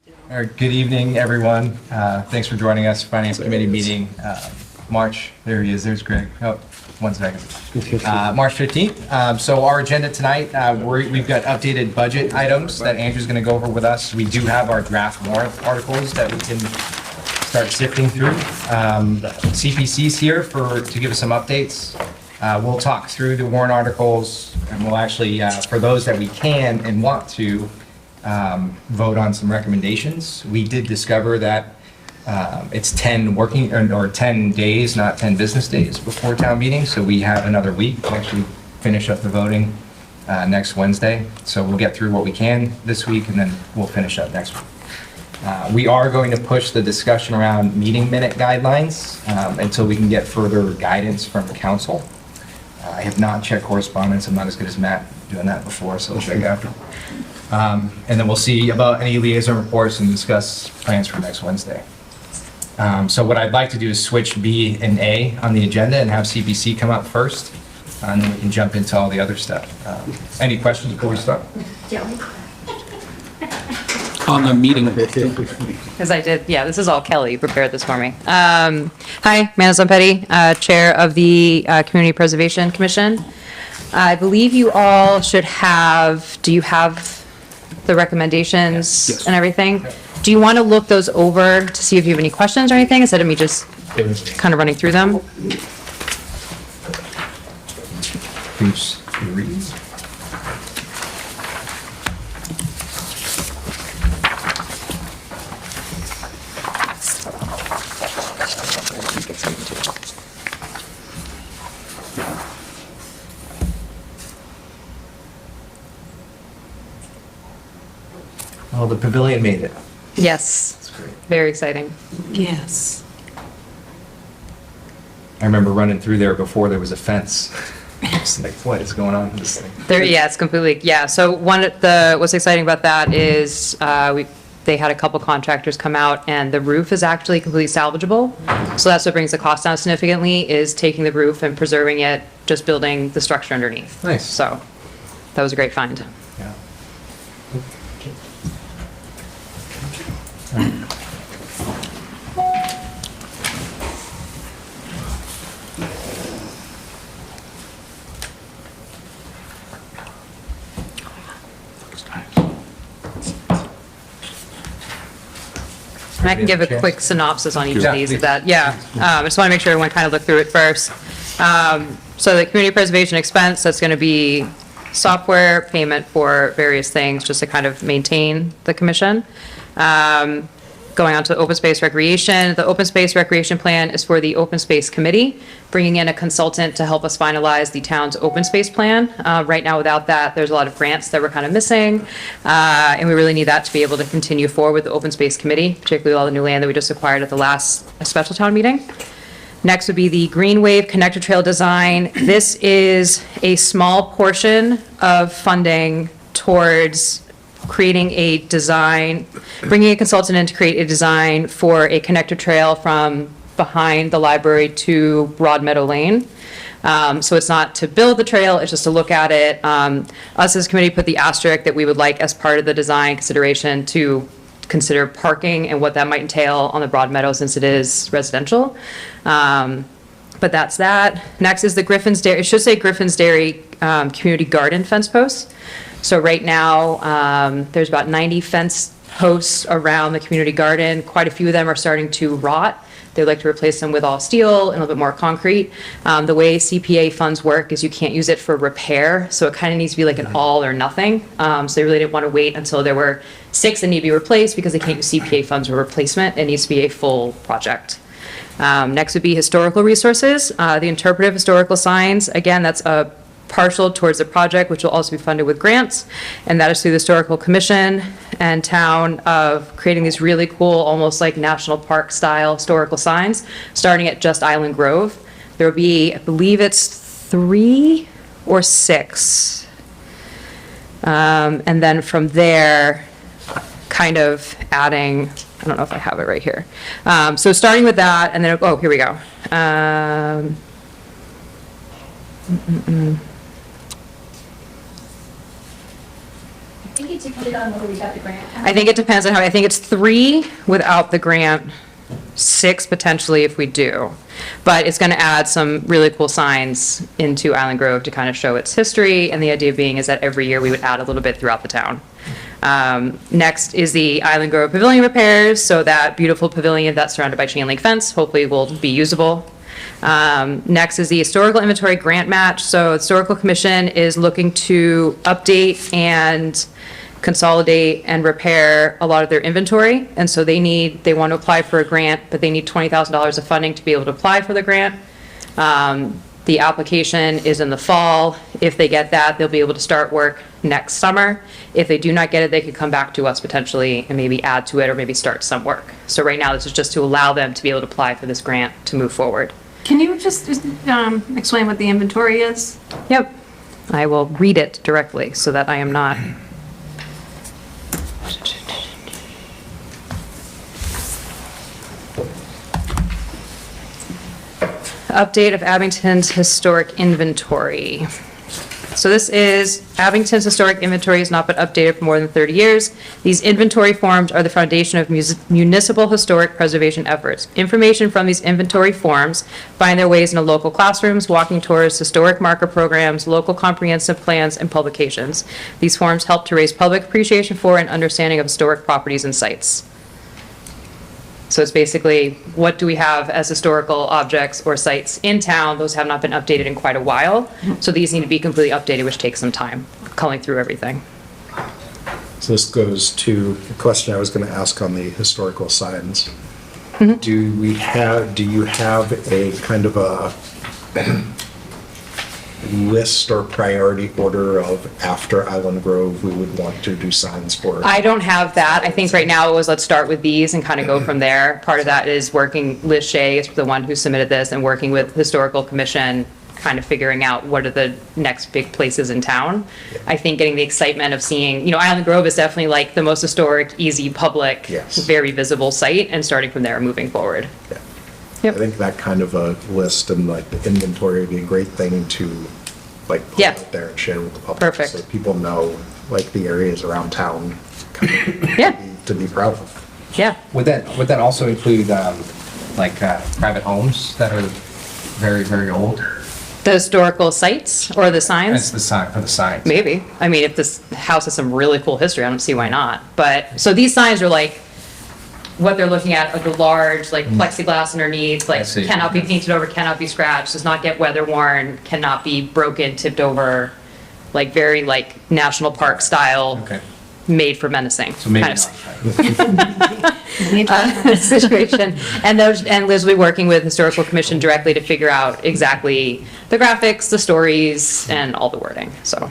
All right, good evening, everyone. Thanks for joining us, Finance Committee meeting, March, there he is, there's Greg. Oh, 1 second. March 15th. So our agenda tonight, we've got updated budget items that Andrew's going to go over with us. We do have our draft warrant articles that we can start sifting through. CPC's here to give us some updates. We'll talk through the warrant articles, and we'll actually, for those that we can and want to, vote on some recommendations. We did discover that it's 10 working or 10 days, not 10 business days before town meeting. So we have another week to actually finish up the voting next Wednesday. So we'll get through what we can this week, and then we'll finish up next week. We are going to push the discussion around meeting minute guidelines until we can get further guidance from council. I have not checked correspondence. I'm not as good as Matt doing that before, so I'll check after. And then we'll see about any liaison reports and discuss plans for next Wednesday. So what I'd like to do is switch B and A on the agenda and have CPC come up first, and then we can jump into all the other stuff. Any questions before we start? On the meeting. Because I did, yeah, this is all Kelly prepared this for me. Hi, Amanda Zompetti, Chair of the Community Preservation Commission. I believe you all should have, do you have the recommendations Yes. and everything? Do you want to look those over to see if you have any questions or anything, instead of me just kind of running through them? Page 3. Oh, the pavilion made it. Yes, That's great. very exciting. Yes. I remember running through there before there was a fence. It's like, what is going on with this thing? There, yeah, it's completely, yeah. So what's exciting about that is they had a couple contractors come out, and the roof is actually completely salvageable. So that's what brings the cost down significantly, is taking the roof and preserving it, just building the structure underneath. Nice. So that was a great find. Yeah. And I can give a quick synopsis on each Yeah, of these, please. if that, yeah. I just want to make sure everyone kind of look through it first. So the community preservation expense, that's going to be software payment for various things, just to kind of maintain the commission. Going on to open space recreation, the open space recreation plan is for the open space committee, bringing in a consultant to help us finalize the town's open space plan. Right now, without that, there's a lot of grants that we're kind of missing, and we really need that to be able to continue forward with the open space committee, particularly all the new land that we just acquired at the last special town meeting. Next would be the Green Wave Connector Trail design. This is a small portion of funding towards creating a design, bringing a consultant in to create a design for a connector trail from behind the library to Broad Meadow Lane. So it's not to build the trail, it's just to look at it. Us as a committee put the asterisk that we would like, as part of the design consideration, to consider parking and what that might entail on the Broad Meadow, since it is residential. But that's that. Next is the Griffin's Dairy, it should say Griffin's Dairy Community Garden fence posts. So right now, there's about 90 fence posts around the community garden. Quite a few of them are starting to rot. They'd like to replace them with all steel and a little bit more concrete. The way CPA funds work is you can't use it for repair, so it kind of needs to be like an all or nothing. So they really didn't want to wait until there were 6 that need to be replaced, because they can't use CPA funds for replacement. It needs to be a full project. Next would be historical resources. The interpretive historical signs, again, that's a partial towards the project, which will also be funded with grants, and that is through the Historical Commission and town, of creating these really cool, almost like national park style historical signs, starting at just Island Grove. There will be, I believe it's 3 or 6. And then from there, kind of adding, I don't know if I have it right here. So starting with that, and then, oh, here we go. I think it's dependent on whether we got the grant. I think it depends on how, I think it's 3 without the grant, 6 potentially if we do. But it's going to add some really cool signs into Island Grove to kind of show its history, and the idea being is that every year we would add a little bit throughout the town. Next is the Island Grove Pavilion repairs, so that beautiful pavilion that's surrounded by chain link fence hopefully will be usable. Next is the historical inventory grant match. So the Historical Commission is looking to update and consolidate and repair a lot of their inventory. And so they want to apply for a grant, but they need $20,000 of funding to be able to apply for the grant. The application is in the fall. If they get that, they'll be able to start work next summer. If they do not get it, they could come back to us potentially and maybe add to it or maybe start some work. So right now, this is just to allow them to be able to apply for this grant to move forward. Can you just explain what the inventory is? Yep. I will read it directly so that I am not. Update of Abington's historic inventory. So this is, Abington's historic inventory has not been updated for more than 30 years. These inventory forms are the foundation of municipal historic preservation efforts. Information from these inventory forms find their ways into local classrooms, walking tours, historic marker programs, local comprehensive plans, and publications. These forms help to raise public appreciation for and understanding of historic properties and sites. So it's basically, what do we have as historical objects or sites in town? Those have not been updated in quite a while. So these need to be completely updated, which takes some time, culling through everything. So this goes to the question I was going to ask on the historical signs. Do you have a kind of a list or priority order of after Island Grove we would want to do signs for? I don't have that. I think right now it was, let's start with these and kind of go from there. Part of that is working, Liz Shea is the one who submitted this, and working with Historical Commission, kind of figuring out what are the next big places in town. I think getting the excitement of seeing, Island Grove is definitely like the most historic, easy, public, Yes. very visible site, and starting from there, moving forward. Yeah. Yep. I think that kind of a list and like the inventory would be a great thing to like put Yeah. out there and share with the public. Perfect. So people know like the areas around town kind of Yeah. to be proud of. Yeah. Would that also include, private homes that are very, very old? The historical sites or the That's signs? the sign, for the signs. Maybe. I mean, if this house has some really cool history, I don't see why not. But, so these signs are like, what they're looking at are the large, like plexiglass underneath, I like see. cannot be painted over, cannot be scratched, does not get weather worn, cannot be broken, tipped over, like very like national park style, Okay, made for menacing. so maybe kind not. of situation. And Liz will be working with Historical Commission directly to figure out exactly the graphics, the stories, and all the wording, so.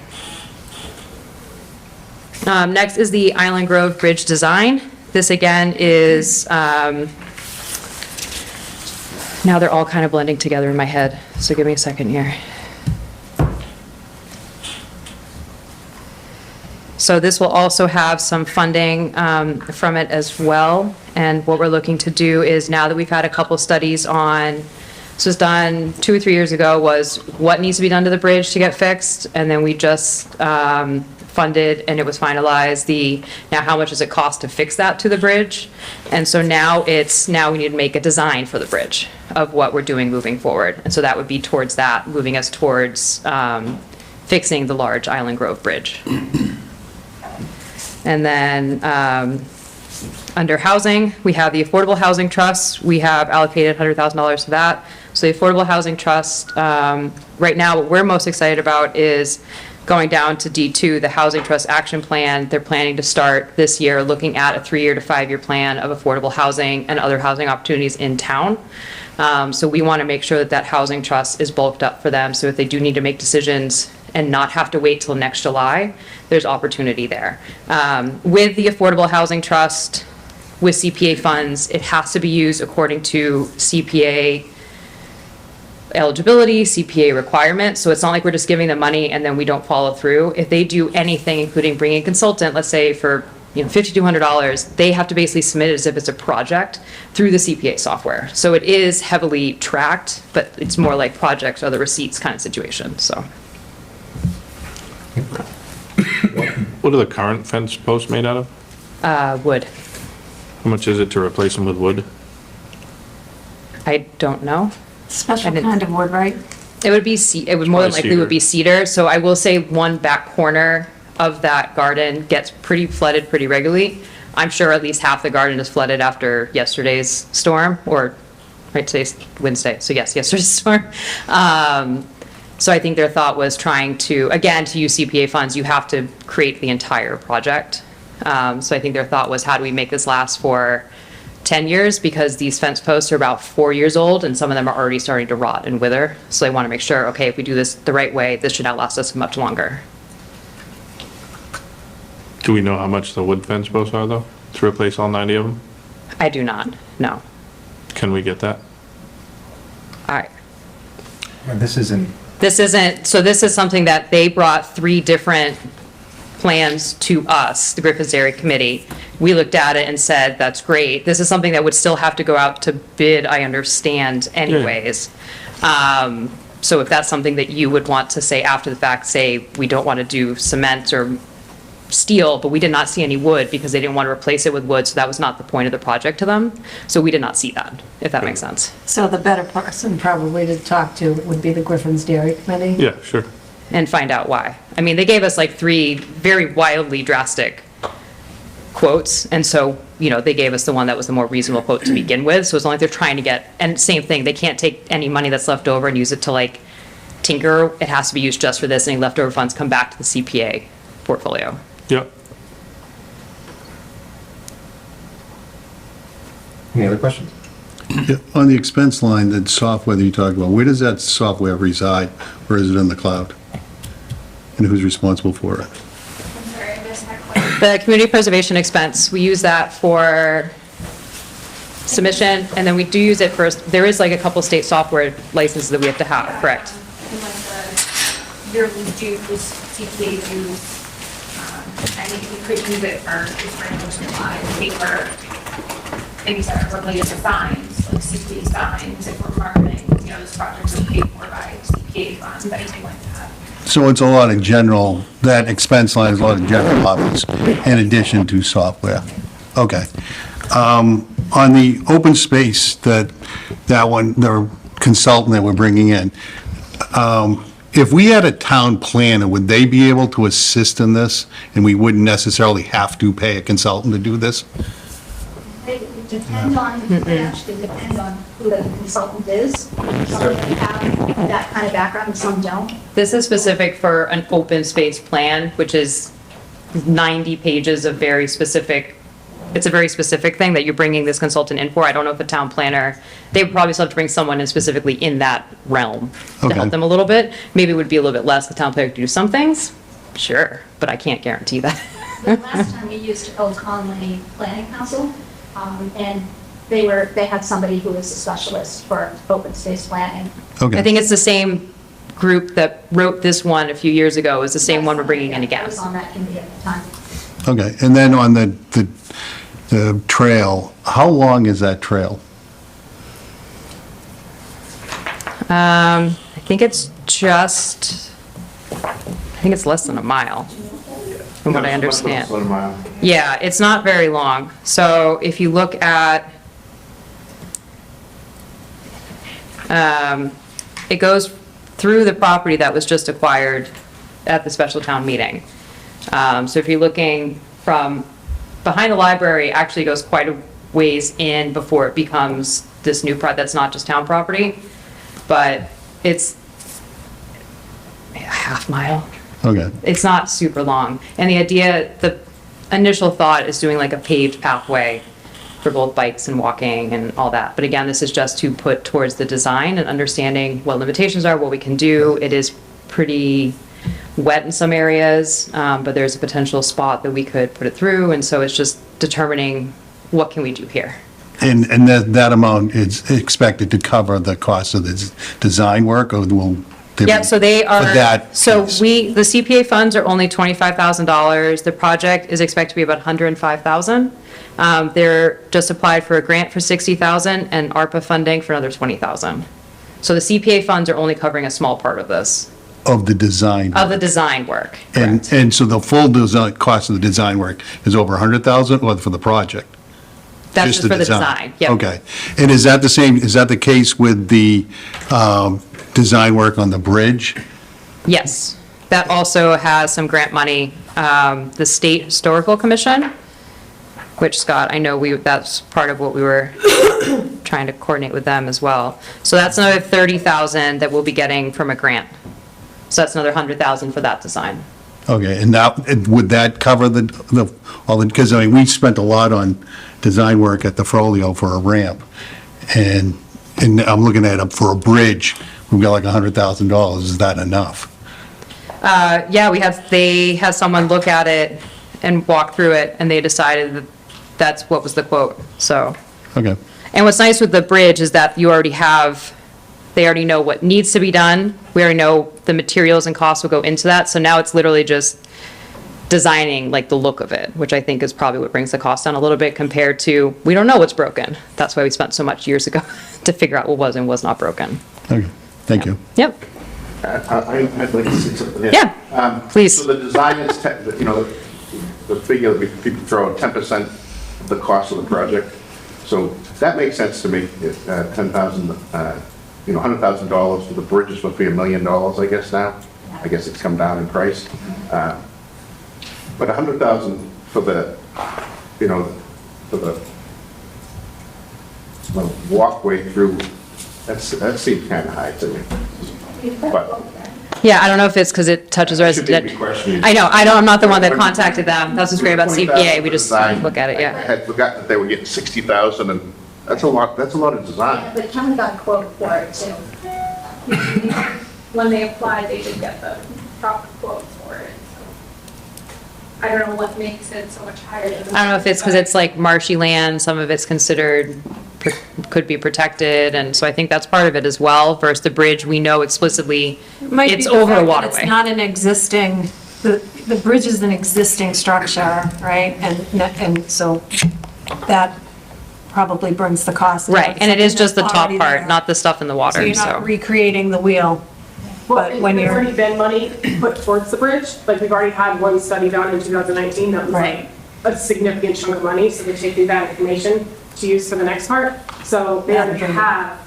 Next is the Island Grove Bridge design. This again is, now they're all kind of blending together in my head, so give me a second here. So this will also have some funding from it as well. And what we're looking to do is, now that we've had a couple studies on, this was done 2 or 3 years ago, was what needs to be done to the bridge to get fixed. And then we just funded, and it was finalized, now how much does it cost to fix that to the bridge? And so now we need to make a design for the bridge of what we're doing moving forward. And so that would be towards that, moving us towards fixing the large Island Grove Bridge. And then, under housing, we have the Affordable Housing Trust. We have allocated $100,000 to that. So the Affordable Housing Trust, right now, what we're most excited about is going down to D2, the Housing Trust Action Plan. They're planning to start this year looking at a 3-year to 5-year plan of affordable housing and other housing opportunities in town. So we want to make sure that that housing trust is bulked up for them, so if they do need to make decisions and not have to wait till next July, there's opportunity there. With the Affordable Housing Trust, with CPA funds, it has to be used according to CPA eligibility, CPA requirements. So it's not like we're just giving them money and then we don't follow through. If they do anything, including bringing a consultant, let's say for $5,200, they have to basically submit it as if it's a project through the CPA software. So it is heavily tracked, but it's more like projects or the receipts kind of situation, so. What are the current fence posts made out of? Wood. How much is it to replace them with wood? I don't know. Special I didn't- kind of wood, right? It would be, it would more than Probably likely would be cedar, so I will say one back corner of that garden gets pretty flooded pretty regularly. I'm sure at least half the garden is flooded after yesterday's storm, or, right, today's Wednesday, so yes, yesterday's storm. So I think their thought was trying to, again, to use CPA funds, you have to create the entire project. So I think their thought was, how do we make this last for 10 years? Because these fence posts are about 4 years old, and some of them are already starting to rot and wither. So they want to make sure, okay, if we do this the right way, this should outlast us much longer. Do we know how much the wood fence posts are though, to replace all 90 of them? I do not, no. Can we get that? All right. This isn't, So this is something that they brought 3 different plans to us, the Griffin's Area Committee. We looked at it and said, that's great. This is something that would still have to go out to bid, I understand anyways. So if that's something that you would want to say after the fact, say, we don't want to do cement or steel, but we did not see any wood because they didn't want to replace it with wood, so that was not the point of the project to them. So we did not see that, if that makes sense. So the better person probably to talk to would be the Griffin's Dairy Committee? Yeah, sure. And find out why. I mean, they gave us like 3 very wildly drastic quotes, and so, you know, they gave us the one that was the more reasonable quote to begin with, so it's not like they're trying to get, and same thing, they can't take any money that's left over and use it to like tinker, it has to be used just for this, and any leftover funds come back to the CPA portfolio. Yep. any other questions? Yeah, on the expense line, that software that you talk about, where does that software reside, or is it in the cloud? And who's responsible for it? The community preservation expense, we use that for submission, and then we do use it for, there is like a couple state software licenses that we have to have, correct? Yearly dues, CPA dues. I think we could use it for just paper, things that are related to signs, like CPA signs, if we're marketing, you know, this project is paid for by CPA funds, anything like that. So it's a lot of general, that expense line is a lot of general office in addition to software. Okay. On the open space, that one, the consultant that we're bringing in, if we had a town planner, would they be able to assist in this? And we wouldn't necessarily have to pay a consultant to do this? It depends on, it actually depends on who the consultant is. Some have that kind of background and some don't. This is specific for an open space plan, which is 90 pages of very specific, it's a very specific thing that you're bringing this consultant in for. I don't know if a town planner, they would probably still have to bring someone in specifically in that realm to Okay. help them a little bit. Maybe it would be a little bit less, the town planner could do some things, sure, but I can't guarantee that. The last time we used Old Conley Planning Council, and they had somebody who was a specialist for open space planning. Okay. I think it's the same group that wrote this one a few years ago, is the same one we're bringing in I again. was on that committee at the time. Okay, and then on the trail, how long is that trail? I think it's less than a mile, from what I understand. Yeah, it's not very long. So if you look at, it goes through the property that was just acquired at the special town meeting. So if you're looking from behind the library, actually goes quite a ways in before it becomes this new that's not just town property, but it's a half mile. Okay, It's not super long. And the idea, the initial thought is doing like a paved pathway for both bikes and walking and all that. But again, this is just to put towards the design and understanding what limitations are, what we can do. It is pretty wet in some areas, but there's a potential spot that we could put it through. And so it's just determining what can we do here. and that amount is expected to cover the cost of the design work, or will? Yeah, so they are, For that so piece. the CPA funds are only $25,000. The project is expected to be about $105,000. They're just applied for a grant for $60,000 and ARPA funding for another $20,000. So the CPA funds are only covering a small part of this. of the design. Of the design work. And so the full design, cost of the design work is over 100,000 or for the project? That's just for the design, yep. Okay. And is that the same, is that the case with the design work on the bridge? Yes, that also has some grant money. The State Historical Commission, which Scott, I know that's part of what we were trying to coordinate with them as well. So that's another 30,000 that we'll be getting from a grant. So that's another 100,000 for that design. Okay, and now, would that cover all the, because, I mean, we spent a lot on design work at the Frollo for a ramp, and I'm looking at it for a bridge, we've got like $100,000, is that enough? Yeah, they had someone look at it and walk through it, and they decided that that's what was the quote, so. Okay, And what's nice with the bridge is that they already know what needs to be done. We already know the materials and costs will go into that. So now it's literally just designing like the look of it, which I think is probably what brings the cost down a little bit compared to, we don't know what's broken. That's why we spent so much years ago to figure out what was and was not broken. okay, thank you. Yep, I'd like to see something here. Yeah, please. So the design is, the figure that people throw out, 10% of the cost of the project. So that makes sense to me, if $10,000, $100,000 for the bridge is supposed to be $1 million, I guess now. I guess it's come down in price. But $100,000 for the, for the walkway through, that seems kind of high to me. But Yeah, I don't know if it's because it touches resident. I'm not the one that contacted them. That's what's great about CPA, we just look at it, I yeah. had forgotten that they were getting 60,000, and that's a lot of design. But Kevin got a quote for it too. When they applied, they did get the proper quote for it. So I don't know what makes it so much higher than. I don't know if it's because it's like marshy land, some of it's considered, could be protected, and so I think that's part of it as well, versus the bridge, we know explicitly Might be it's the over a fact that waterway. It's not an existing, the bridge is an existing structure, right? And so that probably brings the cost down. Right, and it is just the top Already part, there. not the stuff in the So water, you're so. not recreating the wheel, but when There's you're, already been money put towards the bridge, like we've already had one study done in 2019 that was Right. like a significant chunk of money, so they're taking that information to use for the next part. So they already have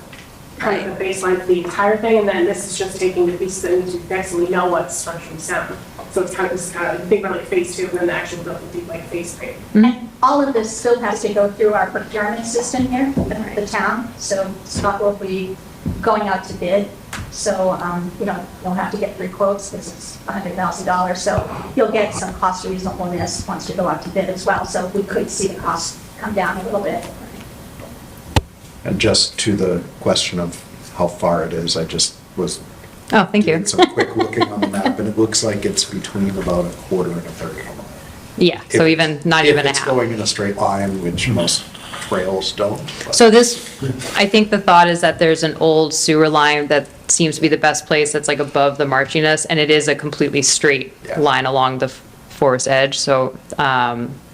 kind of the baseline for the entire thing, and then this is just taking the pieces that need to be fixed, and we know what's structurally sound. So it's kind of, think about like phase 2, and then the actual building would be like phase 3. And all of this still has to go through our procurement system here, the town, so Scott will be going out to bid. So, you'll have to get 3 quotes, because it's $100,000, so you'll get some cost reasonableness once you go out to bid as well, so we could see the cost come down a little bit. And just to the question of how far it is, I just was Oh, thank you. doing some quick looking on the map, and it looks like it's between about a quarter and a third of a mile. Yeah, so even, not even a If it's half. going in a straight line, which most trails don't. but- So I think the thought is that there's an old sewer line that seems to be the best place, that's like above the marshiness, and it is a completely straight Yeah. line along the forest edge, so,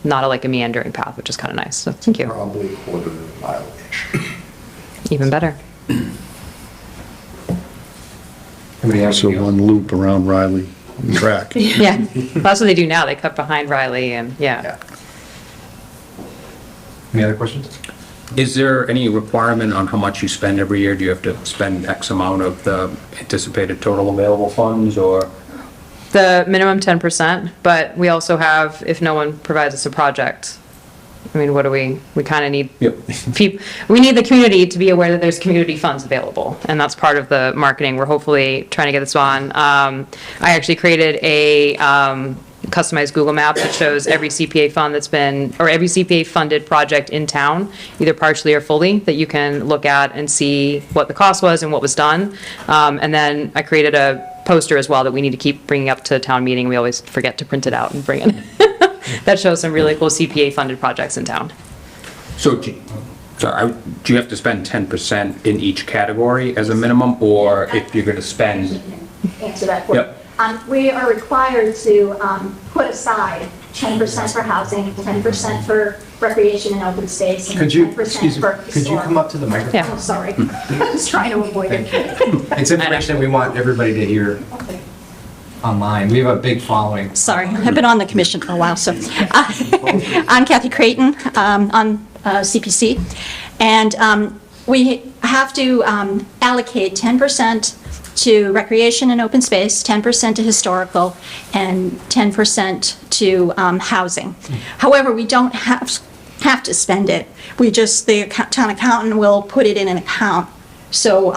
not like a meandering path, which is kind of nice, so thank you. Probably a quarter of a mile-ish. Even better. Anybody have So anything else? one loop around Riley track. Yeah, that's what they do now, they cut behind Riley and, yeah. Any other questions? Is there any requirement on how much you spend every year? Do you have to spend X amount of the anticipated total available funds, or? The minimum 10%, but we also have, if no one provides us a project, I mean, what do we kind of need, we need the community to be aware that there's community funds available, and that's part of the marketing. We're hopefully trying to get this on. I actually created a customized Google map that shows every CPA fund that's been, or every CPA funded project in town, either partially or fully, that you can look at and see what the cost was and what was done. And then I created a poster as well that we need to keep bringing up to town meeting. We always forget to print it out and bring it. That shows some really cool CPA funded projects in town. So, do you have to spend 10% in each category as a minimum, or if you're gonna spend? Answer that for you. Yep. We are required to put aside 10% for housing, 10% for recreation and open space, and Could you, 10% excuse me, for could you historic. come up to the microphone? Yeah. Oh, sorry, I was trying to avoid it. It's information that we want everybody to hear. online. We have a big following. Sorry, I've been on the commission for a while, so. I'm Kathy Creighton, on CPC, and we have to allocate 10% to recreation and open space, 10% to historical, and 10% to housing. However, we don't have to spend it. We just, the town accountant will put it in an account. So,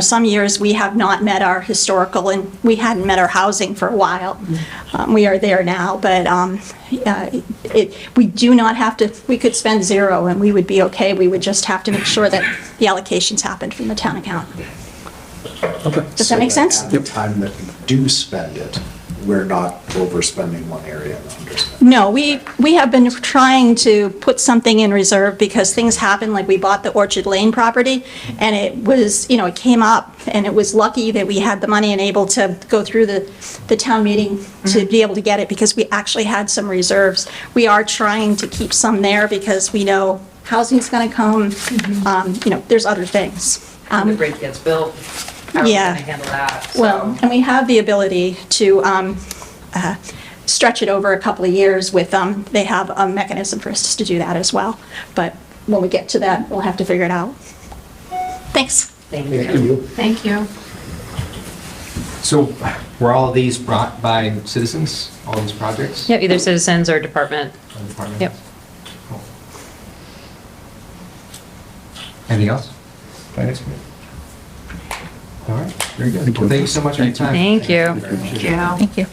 some years we have not met our historical, and we hadn't met our housing for a while. We are there now, but we do not have to, we could spend zero and we would be okay. We would just have to make sure that the allocations happened from the town account. Does that make sense? The time that we do spend it, we're not overspending one area and underspending. No, we have been trying to put something in reserve because things happen, like we bought the Orchard Lane property, and it was, it came up, and it was lucky that we had the money and able to go through the town meeting to be able to get it, because we actually had some reserves. We are trying to keep some there because we know housing's gonna come, there's other things. The bridge gets built, how are we Yeah. gonna handle that? Well, and we have the ability to stretch it over a couple of years with, they have a mechanism for us to do that as well. But when we get to that, we'll have to figure it out. Thanks. Thank you. Thank you. So were all of these brought by citizens, all these projects? Yep, either citizens or department. Or departments? Yep. Cool. Anything else? Finance Committee? All right, very good. Well, thank you so much for your time. Thank you. Appreciate it. Thank you.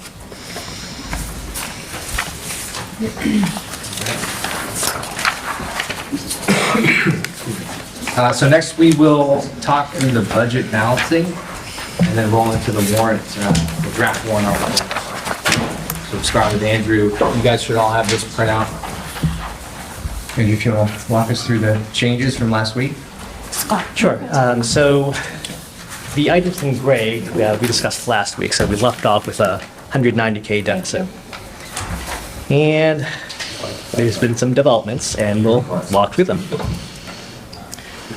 So next we will talk through the budget balancing and then roll into the warrant, the draft warrant article. So start with Andrew. You guys should all have this printout. Maybe if you want to walk us through the changes from last week? Sure. So the items in gray we discussed last week, so we left off with a 190K deficit. And there's been some developments, and we'll walk through them.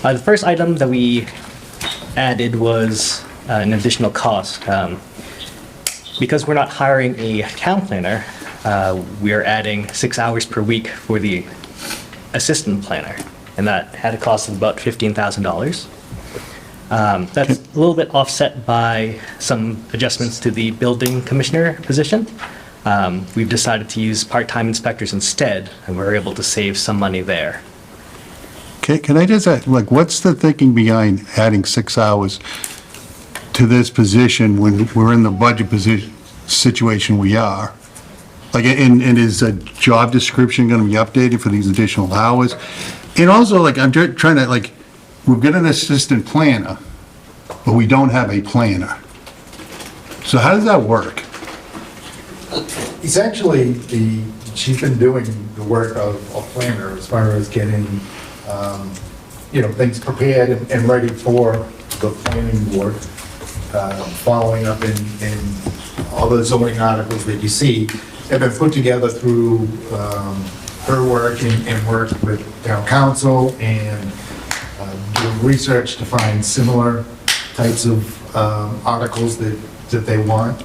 The first item that we added was an additional cost. Because we're not hiring a town planner, we are adding 6 hours per week for the assistant planner, and that had a cost of about $15,000. That's a little bit offset by some adjustments to the building commissioner position. We've decided to use part-time inspectors instead, and we're able to save some money there. Okay, can I just ask, what's the thinking behind adding 6 hours to this position when we're in the budget situation we are? And is a job description going to be updated for these additional hours? And also, I'm trying to, we've got an assistant planner, but we don't have a planner. So how does that work? Essentially, she's been doing the work of a planner as far as getting, things prepared and ready for the planning board, following up in all the zoning articles that you see have been put together through her work and work with town council and doing research to find similar types of articles that they want.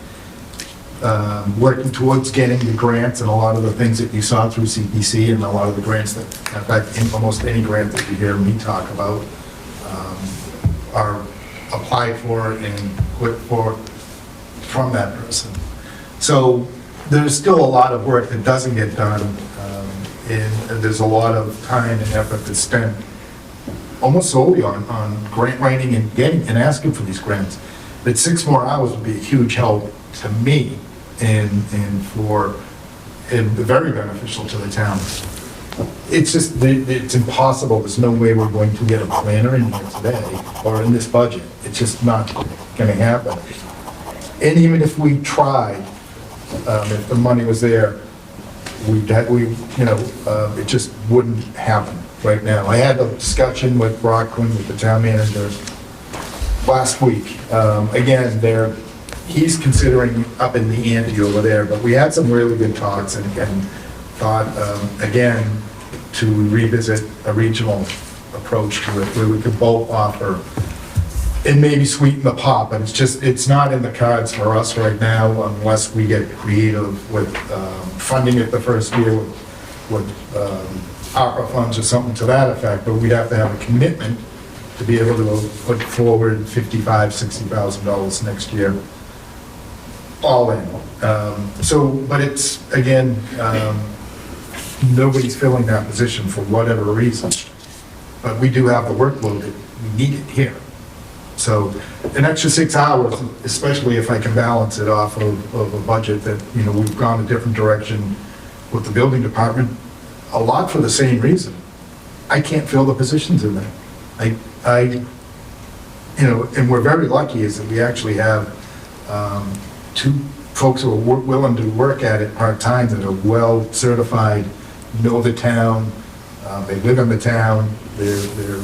Working towards getting the grants and a lot of the things that you saw through CPC and a lot of the grants that, in fact, in almost any grant that you hear me talk about are applied for and put for from that person. So there's still a lot of work that doesn't get done, and there's a lot of time and effort that's spent almost solely on grant writing and asking for these grants. But 6 more hours would be a huge help to me and very beneficial to the town. It's just, it's impossible. There's no way we're going to get a planner in here today or in this budget. It's just not going to happen. And even if we tried, if the money was there, it just wouldn't happen right now. I had a discussion with Rockland, with the town manager last week. Again, he's considering up in the ante over there, but we had some really good talks and thought, again, to revisit a regional approach to it where we could both offer and maybe sweeten the pot, but it's not in the cards for us right now unless we get creative with funding it the first year with ARPA funds or something to that effect, but we'd have to have a commitment to be able to put forward $55,000, $60,000 next year, all in. But it's, again, nobody's filling that position for whatever reason, but we do have the workload that we need it here. So an extra 6 hours, especially if I can balance it off of a budget that, we've gone a different direction with the building department, a lot for the same reason. I can't fill the positions in there. And we're very lucky is that we actually have 2 folks who are willing to work at it part-time that are well certified, know the town, they live in the town, they're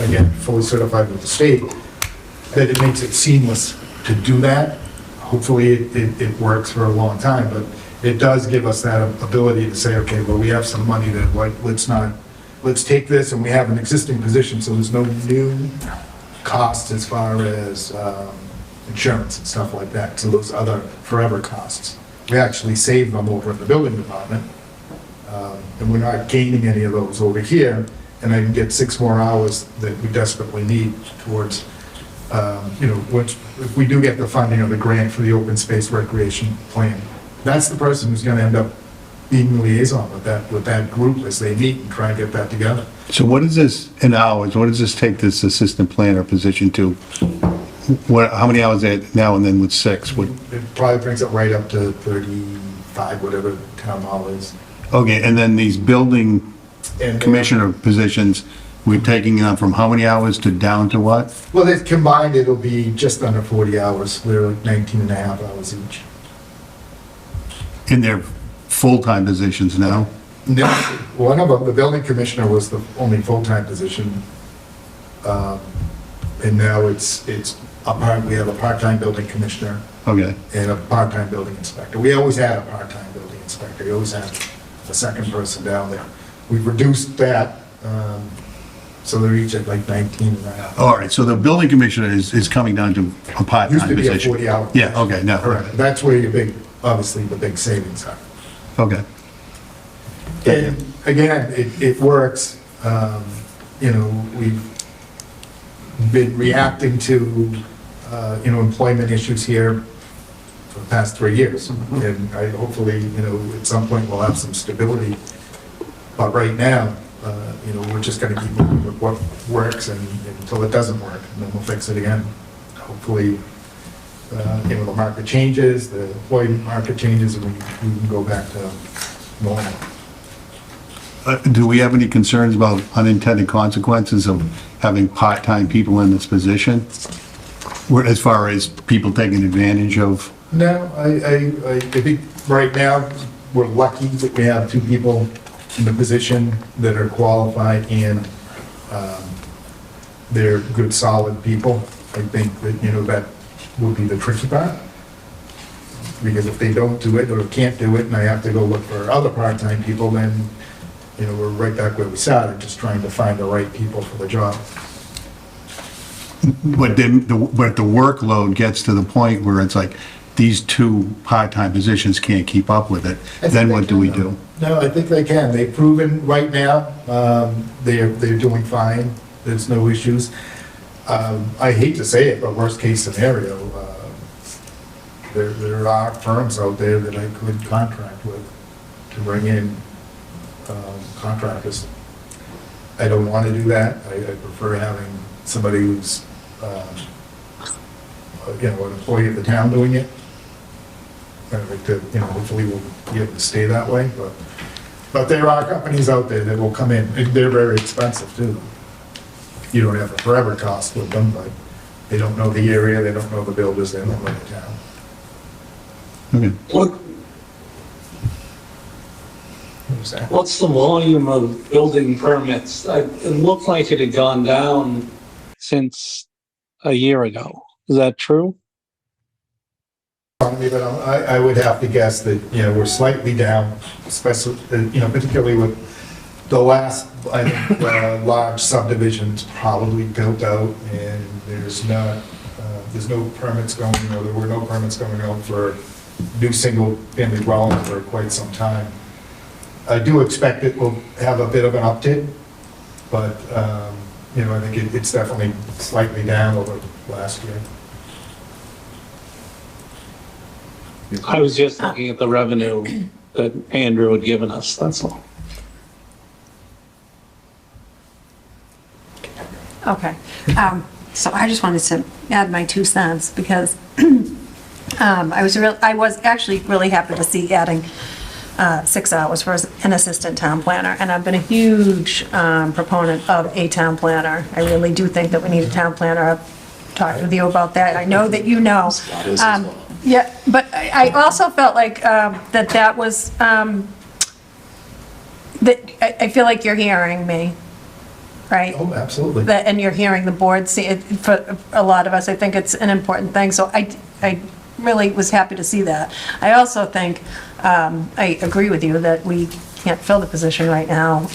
again, fully certified with the state, that it makes it seamless to do that. Hopefully it works for a long time, but it does give us that ability to say, okay, well, we have some money that let's take this, and we have an existing position, so there's no new costs as far as insurance and stuff like that. So those other forever costs, we actually save them over in the building department, and we're not gaining any of those over here. And I can get 6 more hours that we desperately need towards, if we do get the funding of the grant for the open space recreation plan, that's the person who's gonna end up being liaison with that group as they meet and try and get that together. So what is this in hours? What does this take this assistant planner position to? How many hours are it now and then with 6? It probably brings it right up to 35, whatever the town hall is. Okay, and then these building commissioner positions, we're taking them from how many hours to down to what? Well, they've combined, it'll be just under 40 hours. They're like 19 and a half hours each. In their full-time positions now? No, one of them, the building commissioner, was the only full-time position. And now we have a part-time building commissioner. Okay. And a part-time building inspector. We always had a part-time building inspector. We always had a second person down there. We've reduced that, so they're each at like 19 and a half. All right, so the building commissioner is coming down to a part-time Used to be a position? 40-hour. Yeah, okay, no. Correct. That's where obviously the big savings are. Okay. And again, it works. We've been reacting to, employment issues here for the past 3 years. And hopefully, at some point we'll have some stability. But right now, we're just gonna keep moving with what works until it doesn't work, and then we'll fix it again. Hopefully, the market changes, the employment market changes, and we can go back to normal. Do we have any concerns about unintended consequences of having part-time people in this position? As far as people taking advantage of? No, I think right now, we're lucky that we have 2 people in the position that are qualified and they're good, solid people. I think that, that would be the tricky part. Because if they don't do it or can't do it and I have to go look for other part-time people, then, we're right back where we started, just trying to find the right people for the job. But the workload gets to the point where it's like, these 2 part-time positions can't keep up with it, then what do we do? No, I think they can. They've proven right now, they're doing fine. There's no issues. I hate to say it, but worst case scenario, there are firms out there that I could contract with to bring in contractors. I don't want to do that. I prefer having somebody who's, an employee of the town doing it. I'd like to, hopefully we'll be able to stay that way, but there are companies out there that will come in, and they're very expensive too. You don't have a forever cost with them, but they don't know the area, they don't know the builders, they don't know the town. Okay. What's the volume of building permits? It looked like it had gone down since a year ago. Is that true? But I would have to guess that, we're slightly down, especially, particularly with The last, I think, large subdivision's probably built out, and there's no permits going, or there were no permits going out for new single-family dwellings for quite some time. I do expect it will have a bit of an uptick, but, I think it's definitely slightly down over last year. I was just looking at the revenue that Andrew had given us, that's all. Okay, so I just wanted to add my 2 cents, because I was actually really happy to see adding 6 hours for an assistant town planner, and I've been a huge proponent of a town planner. I really do think that we need a town planner. I've talked with you about that. I know that you know. Yeah, but I also felt like that was, that I feel like you're hearing me, right? Oh, absolutely. And you're hearing the board see it. For a lot of us, I think it's an important thing, so I really was happy to see that. I also think, I agree with you that we can't fill the position right now,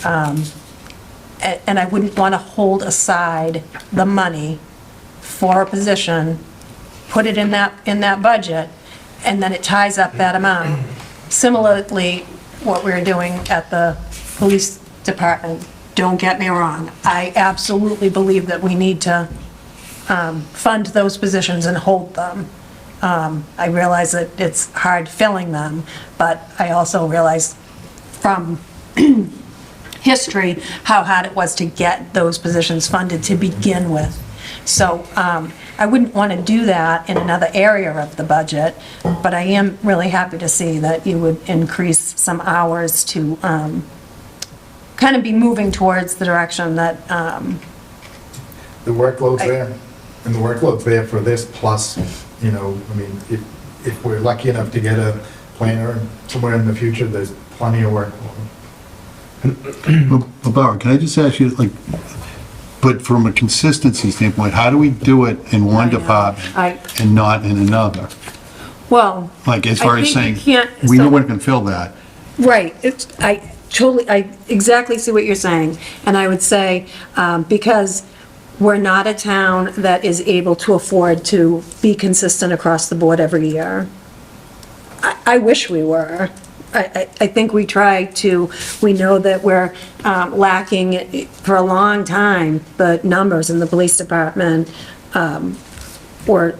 and I wouldn't want to hold aside the money for a position, put it in that budget, and then it ties up that amount. Similarly, what we're doing at the police department, don't get me wrong, I absolutely believe that we need to fund those positions and hold them. I realize that it's hard filling them, but I also realize from history how hard it was to get those positions funded to begin with. So I wouldn't want to do that in another area of the budget, but I am really happy to see that you would increase some hours to kind of be moving towards the direction that... The workload's there, and the workload's there for this, plus, if we're lucky enough to get a planner somewhere in the future, there's plenty of work. Barbara, can I just ask you, but from a consistency standpoint, how do we do it in one department and not in another? Well, As far as saying, we know we can fill that. right, I exactly see what you're saying, and I would say, because we're not a town that is able to afford to be consistent across the board every year. I wish we were. I think we try to, we know that we're lacking for a long time, the numbers in the police department, or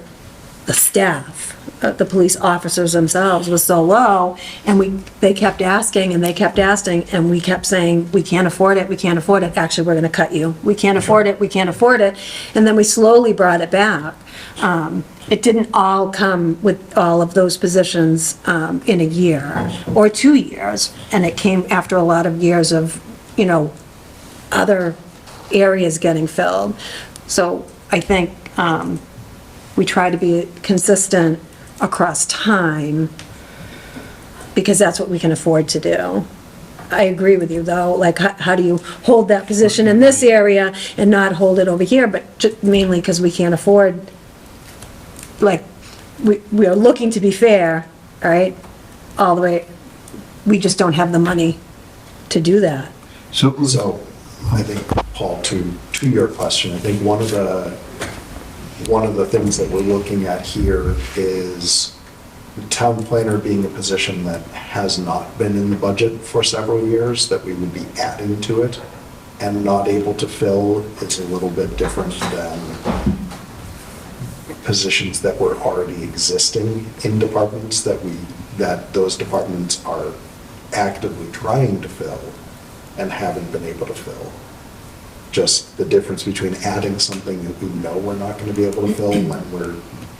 the staff, the police officers themselves was so low, and they kept asking, and they kept asking, and we kept saying, we can't afford it, we can't afford it, actually, we're gonna cut you, we can't afford it, we can't afford it, and then we slowly brought it back. It didn't all come with all of those positions in a year or 2 years, and it came after a lot of years of, other areas getting filled. So I think we try to be consistent across time, because that's what we can afford to do. I agree with you, though, how do you hold that position in this area and not hold it over here, but mainly because we can't afford, we are looking to be fair, right, all the way, we just don't have the money to do that. So I think, Paul, to your question, I think one of the things that we're looking at here is the town planner being a position that has not been in the budget for several years, that we would be adding to it and not able to fill. It's a little bit different than positions that were already existing in departments that those departments are actively trying to fill and haven't been able to fill. Just the difference between adding something that we know we're not going to be able to fill when we're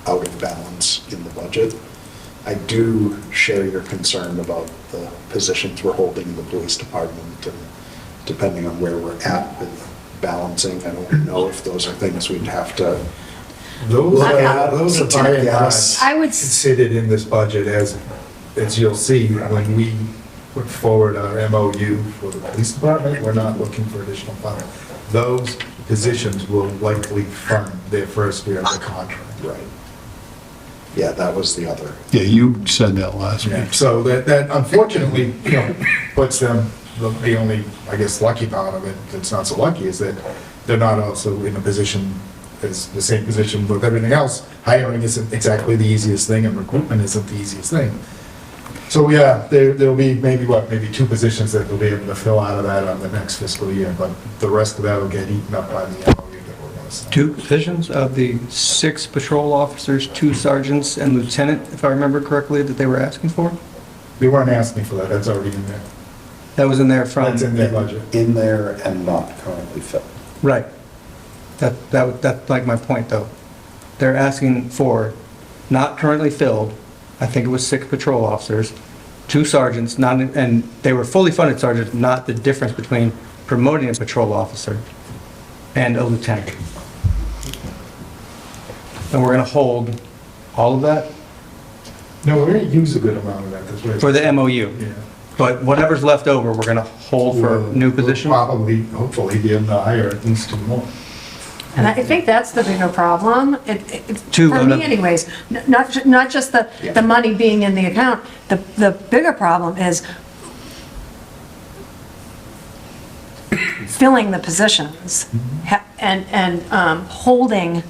out of balance in the budget. I do share your concern about the positions we're holding in the police department, and depending on where we're at with balancing, I don't know if those are things we'd have to Those are by and large I would considered in this budget, as you'll see, when we put forward our MOU for the police department, we're not looking for additional funding. Those positions will likely fund their first year of the contract. Right. Yeah, that was the other. Yeah, you said that last week. So that unfortunately, puts them the only, I guess, lucky part of it, that's not so lucky, is that they're not also in a position, as the same position with everything else. Hiring isn't exactly the easiest thing, and recruitment isn't the easiest thing. So, yeah, there'll be maybe 2 positions that they'll be able to fill out of that on the next fiscal year, but the rest of that will get eaten up by the MOU that we're gonna sign. 2 positions of the 6 patrol officers, 2 sergeants and lieutenant, if I remember correctly, that they were asking for? They weren't asking for that, that's already in there. That was in there from... That's in their budget. In there and not currently filled. Right. That's like my point, though. They're asking for, not currently filled, I think it was 6 patrol officers, 2 sergeants, and they were fully funded sergeants, not the difference between promoting a patrol officer and a lieutenant. And we're going to hold all of that No, we're gonna use a good amount of that, that's right. for the MOU. Yeah. But whatever's left over, we're going to hold for new positions? We'll probably, hopefully, be able to hire at least 2 more. And I think that's the bigger problem, Two for of them. me anyways, not just the money being in the account, the bigger problem is filling the positions and holding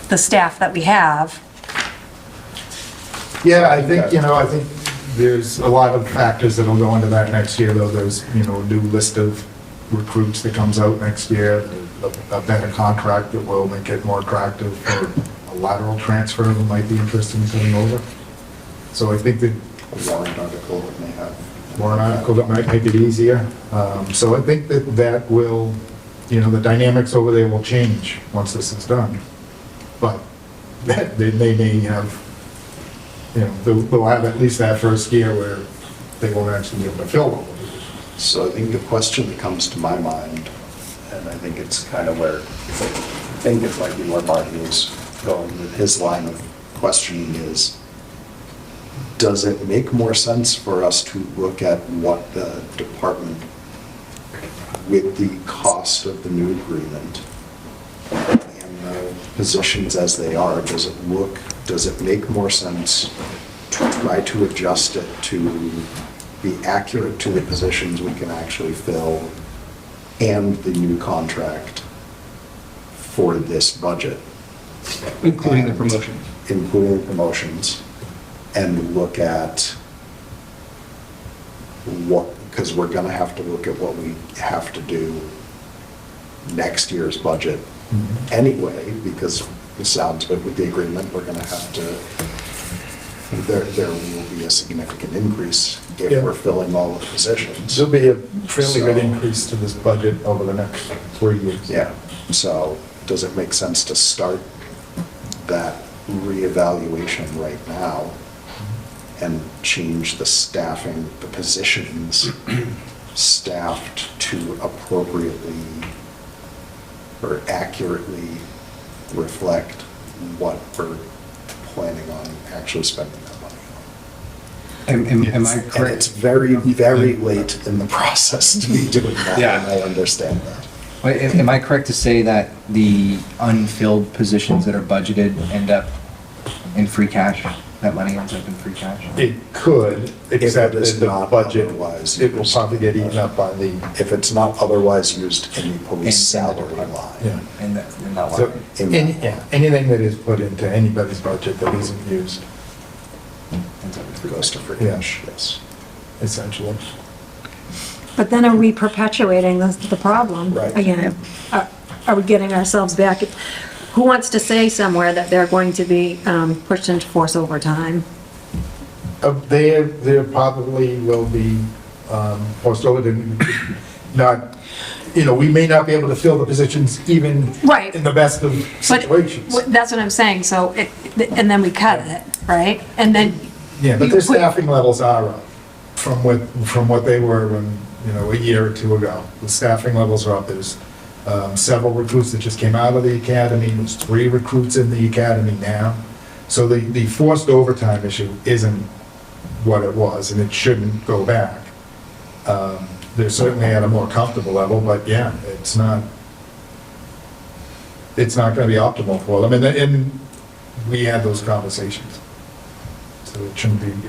the staff that we have. Yeah, I think there's a lot of factors that'll go into that next year, though. There's, a new list of recruits that comes out next year, a better contract that will make it more attractive for a lateral transfer that might be interested in coming over. So I think that A warrant article that may have. warrant article that might make it easier. So I think that will, the dynamics over there will change once this is done. But they may have, they'll have at least that first year where they won't actually be able to fill all of it. So I think the question that comes to my mind, and I think it's kind of where, I think it might be where Marty is going with his line of questioning is, does it make more sense for us to look at what the department, with the cost of the new agreement and the positions as they are, does it make more sense to try to adjust it to be accurate to the positions we can actually fill and the new contract for this budget? Including the promotions. Including the promotions, and look at what, because we're gonna have to look at what we have to do next year's budget anyway, because it sounds good with the agreement, we're gonna have to, there will be a significant increase if Yeah. we're filling all the positions. There'll be a fairly good So- increase to this budget over the next 3 years. Yeah, so does it make sense to start that reevaluation right now and change the staffing, the positions staffed to appropriately or accurately reflect what we're planning on actually spending that money on? Am I And correct? it's very, very late in the process to be doing that, Yeah. and I understand that. Wait, am I correct to say that the unfilled positions that are budgeted end up in free cash? That money ends up in free cash? It could, except If it is that the not budget, otherwise it will used. probably get eaten up by the, If it's not otherwise used in the In police the salary department. line. yeah. In that So, line? anything that is put into anybody's budget that isn't used, Ends up in free Goes to cash. free Yeah. cash, yes. essentially. But then are we perpetuating the problem? Right. Again, are we getting ourselves back? Who wants to say somewhere that they're going to be pushed into force overtime? There probably will be, post over, not, we may not be able to fill the positions even Right. in the best of But situations. that's what I'm saying, so, and then we cut it, right? And then. Yeah, but you their put- staffing levels are up from what they were when, a year or 2 ago. The staffing levels are up. There's several recruits that just came out of the academy. There's 3 recruits in the academy now. So the forced overtime issue isn't what it was, and it shouldn't go back. They're certainly at a more comfortable level, but yeah, it's not gonna be optimal for them, and we had those conversations. So it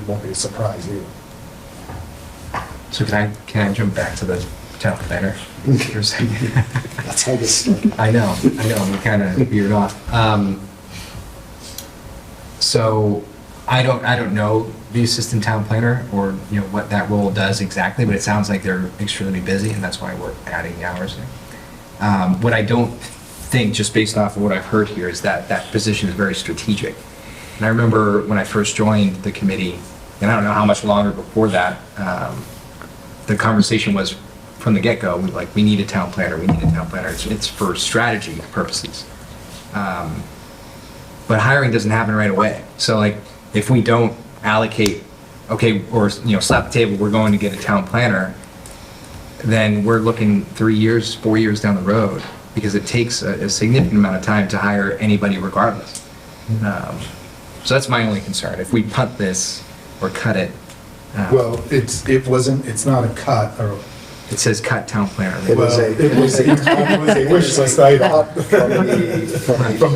won't be a surprise either. So can I jump back to the town planner for a second? That's how this started. I know, we kind of veered off. So I don't know the assistant town planner or, what that role does exactly, but it sounds like they're extremely busy and that's why we're adding the hours here. What I don't think, just based off of what I've heard here, is that that position is very strategic. And I remember when I first joined the committee, and I don't know how much longer before that, the conversation was from the get-go, we need a town planner, we need a town planner. It's for strategy purposes. But hiring doesn't happen right away. So if we don't allocate, or slap the table, we're going to get a town planner, then we're looking 3 years, 4 years down the road, because it takes a significant amount of time to hire anybody regardless. So that's my only concern. If we punt this or cut it. Well, it's not a cut, or. It says cut town planner. It was a wish list item from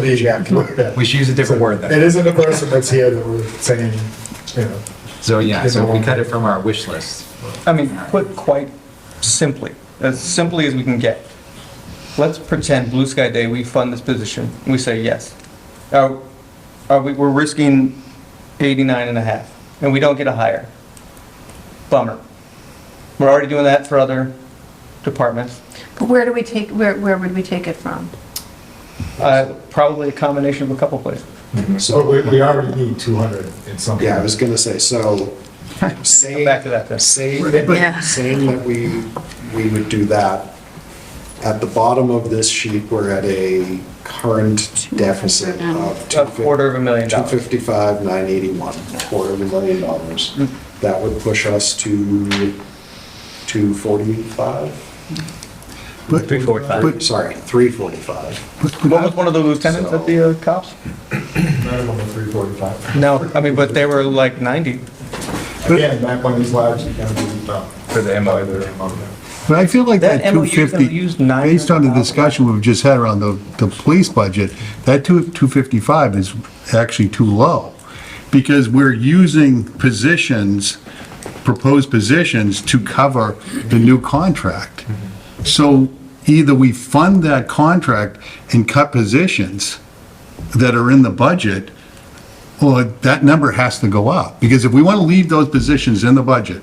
the. We should use a different word then. It isn't the person that's here that we're saying, So we cut it from our wish list. I mean, put quite simply as we can get. Let's pretend blue sky day, we fund this position, and we say yes. We're risking 89 and a half, and we don't get a hire. Bummer. We're already doing that for other departments. But where would we take it from? Probably a combination of a couple places. So we already need 200 in some. Yeah, I was gonna say, so saying, Back to that then. saying Yeah. saying that we would do that, at the bottom of this sheet, we're at a current deficit of $250,000. 255,981, $250,000. That would push us to 245? 345. Sorry, 345. What was one of the lieutenants at the cops? Minimum of 345. No, I mean, but they were like 90 Again, that one is largely going to be for the MO. But I feel like that That MOU 's gonna 250, use $900,000. based on the discussion we've just had around the police budget, that 255 is actually too low. Because we're using proposed positions to cover the new contract. So either we fund that contract and cut positions that are in the budget, or that number has to go up. Because if we want to leave those positions in the budget,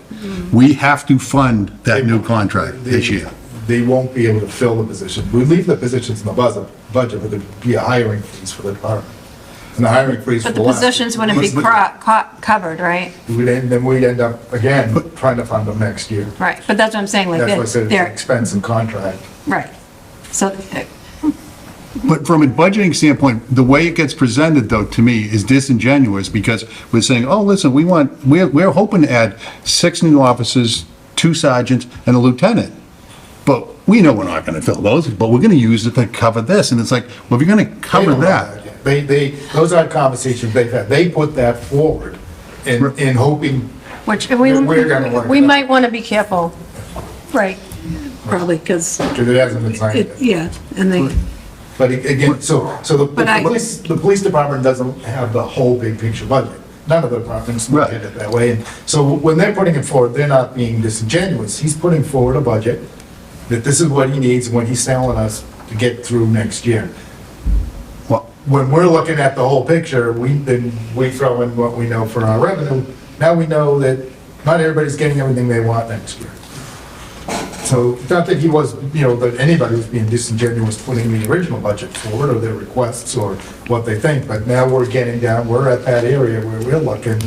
we have to fund that new contract this year. They won't be able to fill the position. We leave the positions in the budget, but there'd be a hiring freeze for the department. And the hiring freeze for But the the last. positions wouldn't be covered, right? Then we'd end up, again, trying to fund them next year. Right, but that's what I'm saying, like, That's why I said it's an they're, expense and contract. right. So, But from a budgeting standpoint, the way it gets presented, though, to me, is disingenuous, because we're saying, oh, listen, we're hoping to add 6 new officers, 2 sergeants, and a lieutenant. But we know we're not gonna fill those, but we're gonna use it to cover this, and it's like, well, if you're gonna cover They don't know that. yet. Those are conversations they've had. They put that forward in hoping, which, We're gonna work we it out. might want to be careful, right, probably, because, because it hasn't been signed yet. yeah, and they, But again, so But I- the police department doesn't have the whole big picture budget. None of the departments look at it that way. And so when they're putting it forward, they're not being disingenuous. He's putting forward a budget that this is what he needs and what he's telling us to get through next year. Well, When we're looking at the whole picture, then we throw in what we know for our revenue. Now we know that not everybody's getting everything they want next year. So, not that he was, that anybody was being disingenuous putting the original budget forward or their requests or what they think, but now we're getting down, we're at that area where we're looking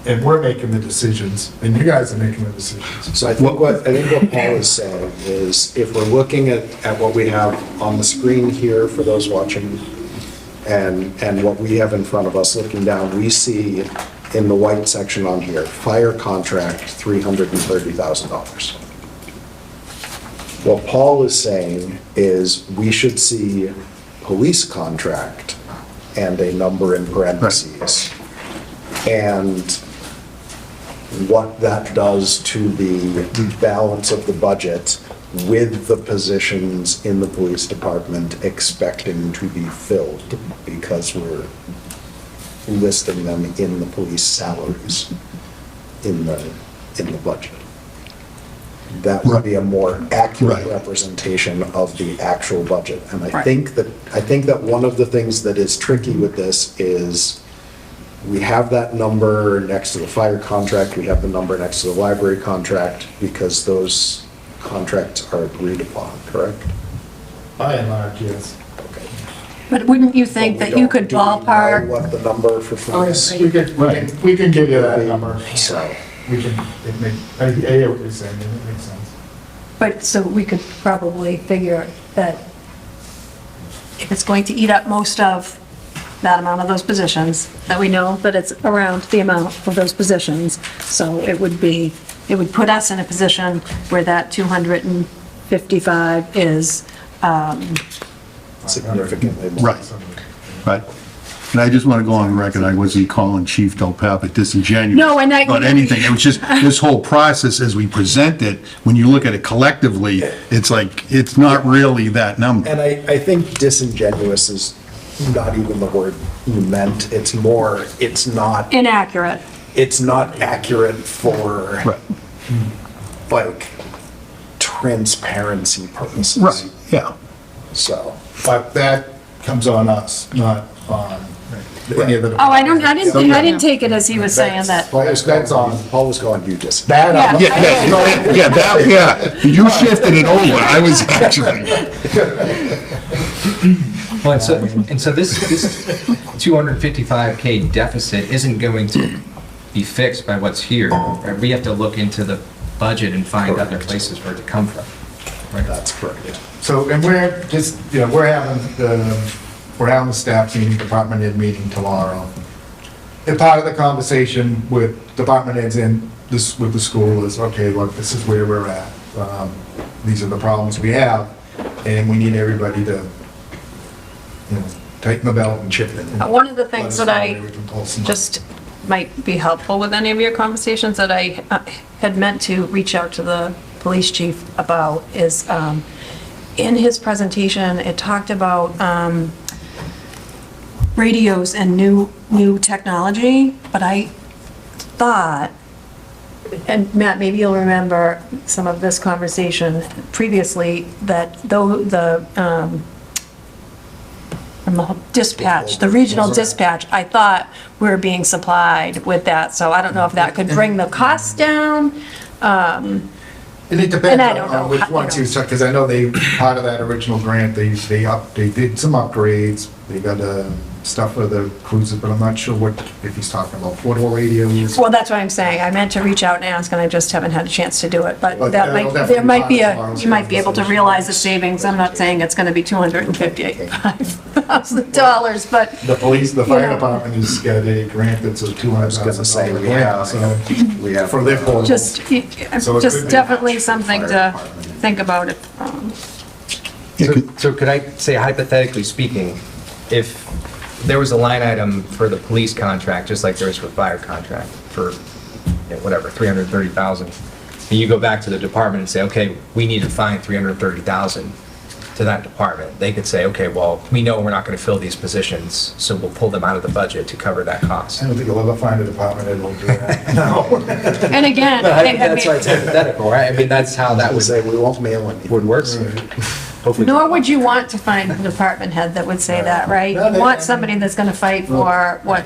and we're making the decisions, and you guys are making the decisions. So I think what Paul is saying is, if we're looking at what we have on the screen here for those watching, and what we have in front of us looking down, we see in the white section on here, fire contract, $330,000. What Paul is saying is, we should see police contract and a number in parentheses. And what that does to the balance of the budget with the positions in the police department expecting to be filled, because we're listing them in the police salaries in the budget. that would be a more accurate Right. representation of the actual budget. And I Right. think that one of the things that is tricky with this is we have that number next to the fire contract, we have the number next to the library contract, because those contracts are agreed upon, correct? By and large, yes. But wouldn't you think that you could Do we know ballpark? what the number for police? We can give you that number. So, We can, I hear what you're saying, it makes sense. But, so we could probably figure that if it's going to eat up most of that amount of those positions, that we know that it's around the amount of those positions, so it would put us in a position where that 255 is, significantly more. Right, right. And I just want to go on record, I wasn't calling Chief Del Papa disingenuous. No, and I- About anything, it was just, this whole process as we present it, when you look at it collectively, it's like, it's not really that number. And I think disingenuous is not even the word you meant. It's more, it's not inaccurate. accurate for Right. like transparency purposes. Right, yeah. So, But that comes on us, not on any of the. Oh, I didn't take it as he was saying that. That's on. Paul was going, you just. That, You shifted it over, I was actually. Well, and so this 255K deficit isn't going to be fixed by what's here. Right? We have to look into the budget and find other places for it to come from. Right? That's correct. So, and we're just, we're having the staff meeting, department head meeting tomorrow. And part of the conversation with department heads with the school is, okay, look, this is where we're at. These are the problems we have, and we need everybody to, tighten the belt and chip in. One of the things that I We can pull some- just might be helpful with any of your conversations that I had meant to reach out to the police chief about is, in his presentation, it talked about radios and new technology, but I thought, and Matt, maybe you'll remember some of this conversation previously, that though from the dispatch, the regional dispatch, I thought we were being supplied with that, so I don't know if that could bring the cost down. And it And depends I don't know, on which ones you took, because I know part of that original grant, they did some upgrades. They got stuff for the cruisers, but I'm not sure if he's talking about portable radios. Well, that's what I'm saying, I meant to reach out and ask, and I just haven't had a chance to do it, but But that that'll might, definitely there might be tomorrow's you might be able to realize the savings, I'm not saying it's gonna be $255,000, but, The fire Yeah. department has got a grant that's a $200,000 grant, so we have. for their portable. just, So it could just be definitely something to think about it. So could I say hypothetically speaking, if there was a line item for the police contract, just like there is for fire contract, for, whatever, 330,000, and you go back to the department and say, okay, we need to find 330,000 to that department, they could say, okay, well, we know we're not going to fill these positions, so we'll pull them out of the budget to cover that cost. I don't think you'll ever find a department that will do that. No. And again, But I think that's why it's hypothetical, right? I mean, that's how that would say, we won't mail it. would work. Hopefully. nor would you want to find a department head that would say that, right? You want somebody that's gonna fight for what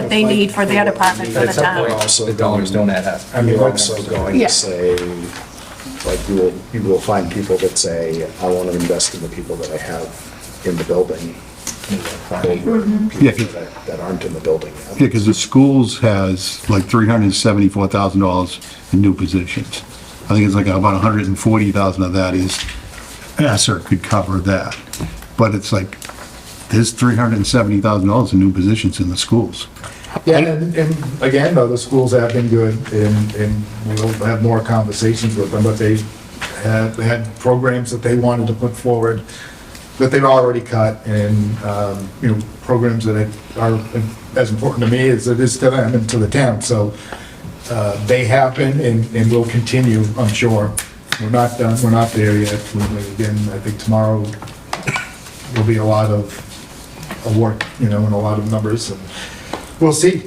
they need for their department, for the At some point, town. the dollars don't add up. You're also going Yeah. to say, like, you will find people that say, I want to invest in the people that I have in the building. Yeah, People that aren't in the building yet. Yeah, because the schools has like $374,000 in new positions. I think it's like about 140,000 of that is, ESSER could cover that. But it's like, there's $370,000 in new positions in the schools. Yeah, and again, though, the schools have been good, and we'll have more conversations with them, but they had programs that they wanted to put forward that they've already cut, and, programs that are as important to me as it is to them and to the town, so they have been and will continue, I'm sure. We're not done, we're not there yet. Again, I think tomorrow will be a lot of work, and a lot of numbers, and we'll see.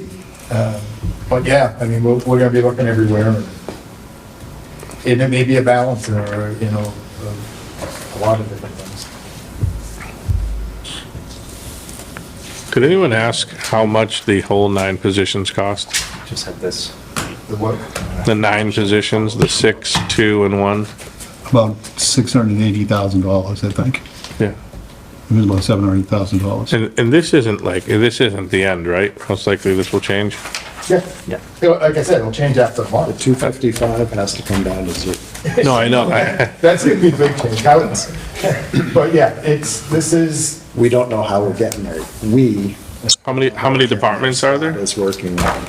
But yeah, I mean, we're gonna be looking everywhere. And it may be a balance or, you know, of a lot of different things. Did anyone ask how much the whole 9 positions cost? Just had this. The what? The 9 positions, the 6, 2, and 1? About $680,000, I think. Yeah. It was about $700,000. And this isn't this isn't the end, right? Most likely this will change. Yeah. Yeah. Like I said, it'll change after the month. 255 has to come down to 0. No, I know. That's gonna be the big change. But yeah, this is, We don't know how we're getting there. How many departments are there? Is working on,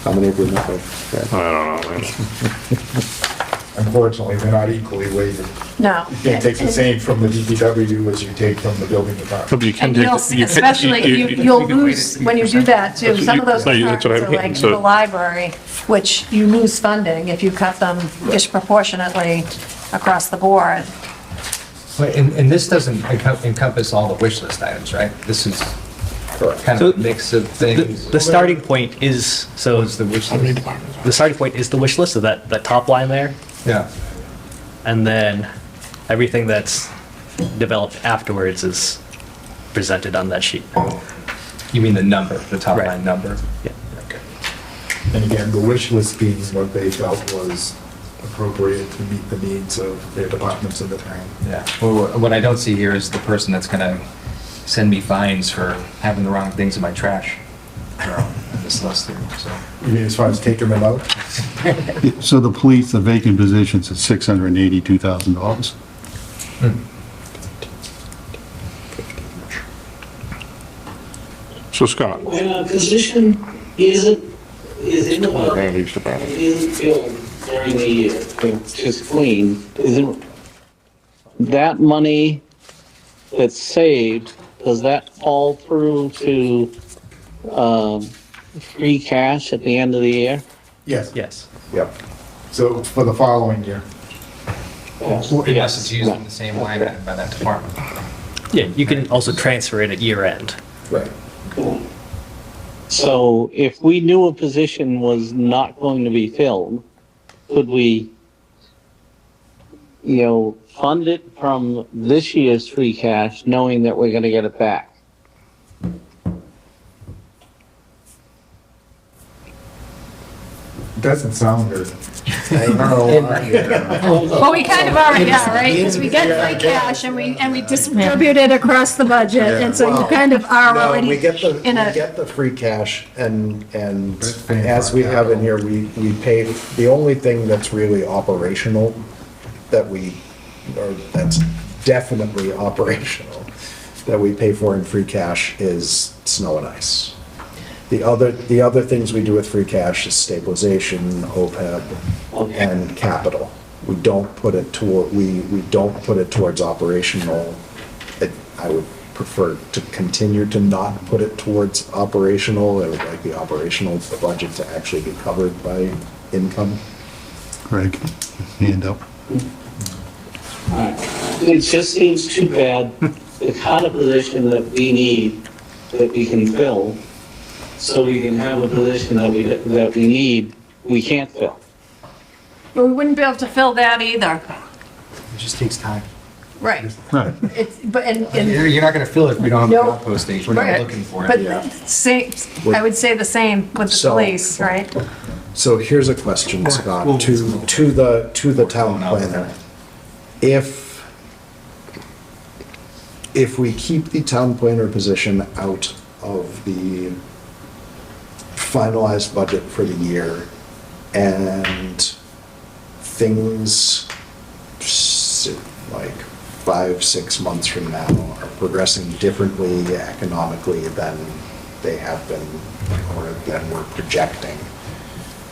how many have we met with? I don't know, man. unfortunately, they're not equally weighted. No. You can't take the same from the DPW as you take from the building department. But you can And take you'll, the- you can- especially, you'll lose, when you do that too, some of those No, departments that's what I are mean, like so- the library, which you lose funding if you cut them disproportionately across the board. And this doesn't encompass all the wish list items, right? This is kind So of a mix of things. The starting point is, so What's the wish list? the starting point is the wish list, so that top line there, Yeah. and then everything that's developed afterwards is presented on that sheet. You mean the number, the top Right. line number? Yeah. Okay. And again, the wish list being what they felt was appropriate to meet the needs of their departments in the town. Yeah. Well, what I don't see here is the person that's gonna send me fines for having the wrong things in my trash. On this list here, so. You mean as far as taking them out? So the police, the vacant positions is $682,000. So Scott, When a position is in the Randy's department. isn't filled during the year, it's just clean, isn't that money that's saved, does that fall through to, free cash at the end of the year? Yes. Yes. Yep. So for the following year. Unless it's used in the same line item by that department. Yeah, you can also transfer it at year end. Right. So if we knew a position was not going to be filled, could we, fund it from this year's free cash, knowing that we're gonna get it back? Doesn't sound good. Well, we kind of already are, right? Because we get free cash and we distribute it across the budget, and so you kind of are No, already we get the, in we a, get the free cash and paying as for we it. have in here, we pay, the only thing that's really operational that or that's definitely operational, that we pay for in free cash is snow and ice. The other things we do with free cash is stabilization, OPEB, and capital. We don't put it towards operational. I would prefer to continue to not put it towards operational. I would like the operational budget to actually be covered by income. Greg, hand up. It just seems too bad, the kind of position that we need, that we can fill, so we can have a position that we need, we can't fill. well, we wouldn't be able to fill that either. It just takes time. Right. Right. But, and. You're not gonna fill it if we don't have a No. job posting. We're not Right. looking for But it. same, I would say the same with the So- police, right? So here's a question, Scott, to the town planner. If we keep the town planner position out of the finalized budget for the year and things like 5-6 months from now are progressing differently economically than they have been or than we're projecting,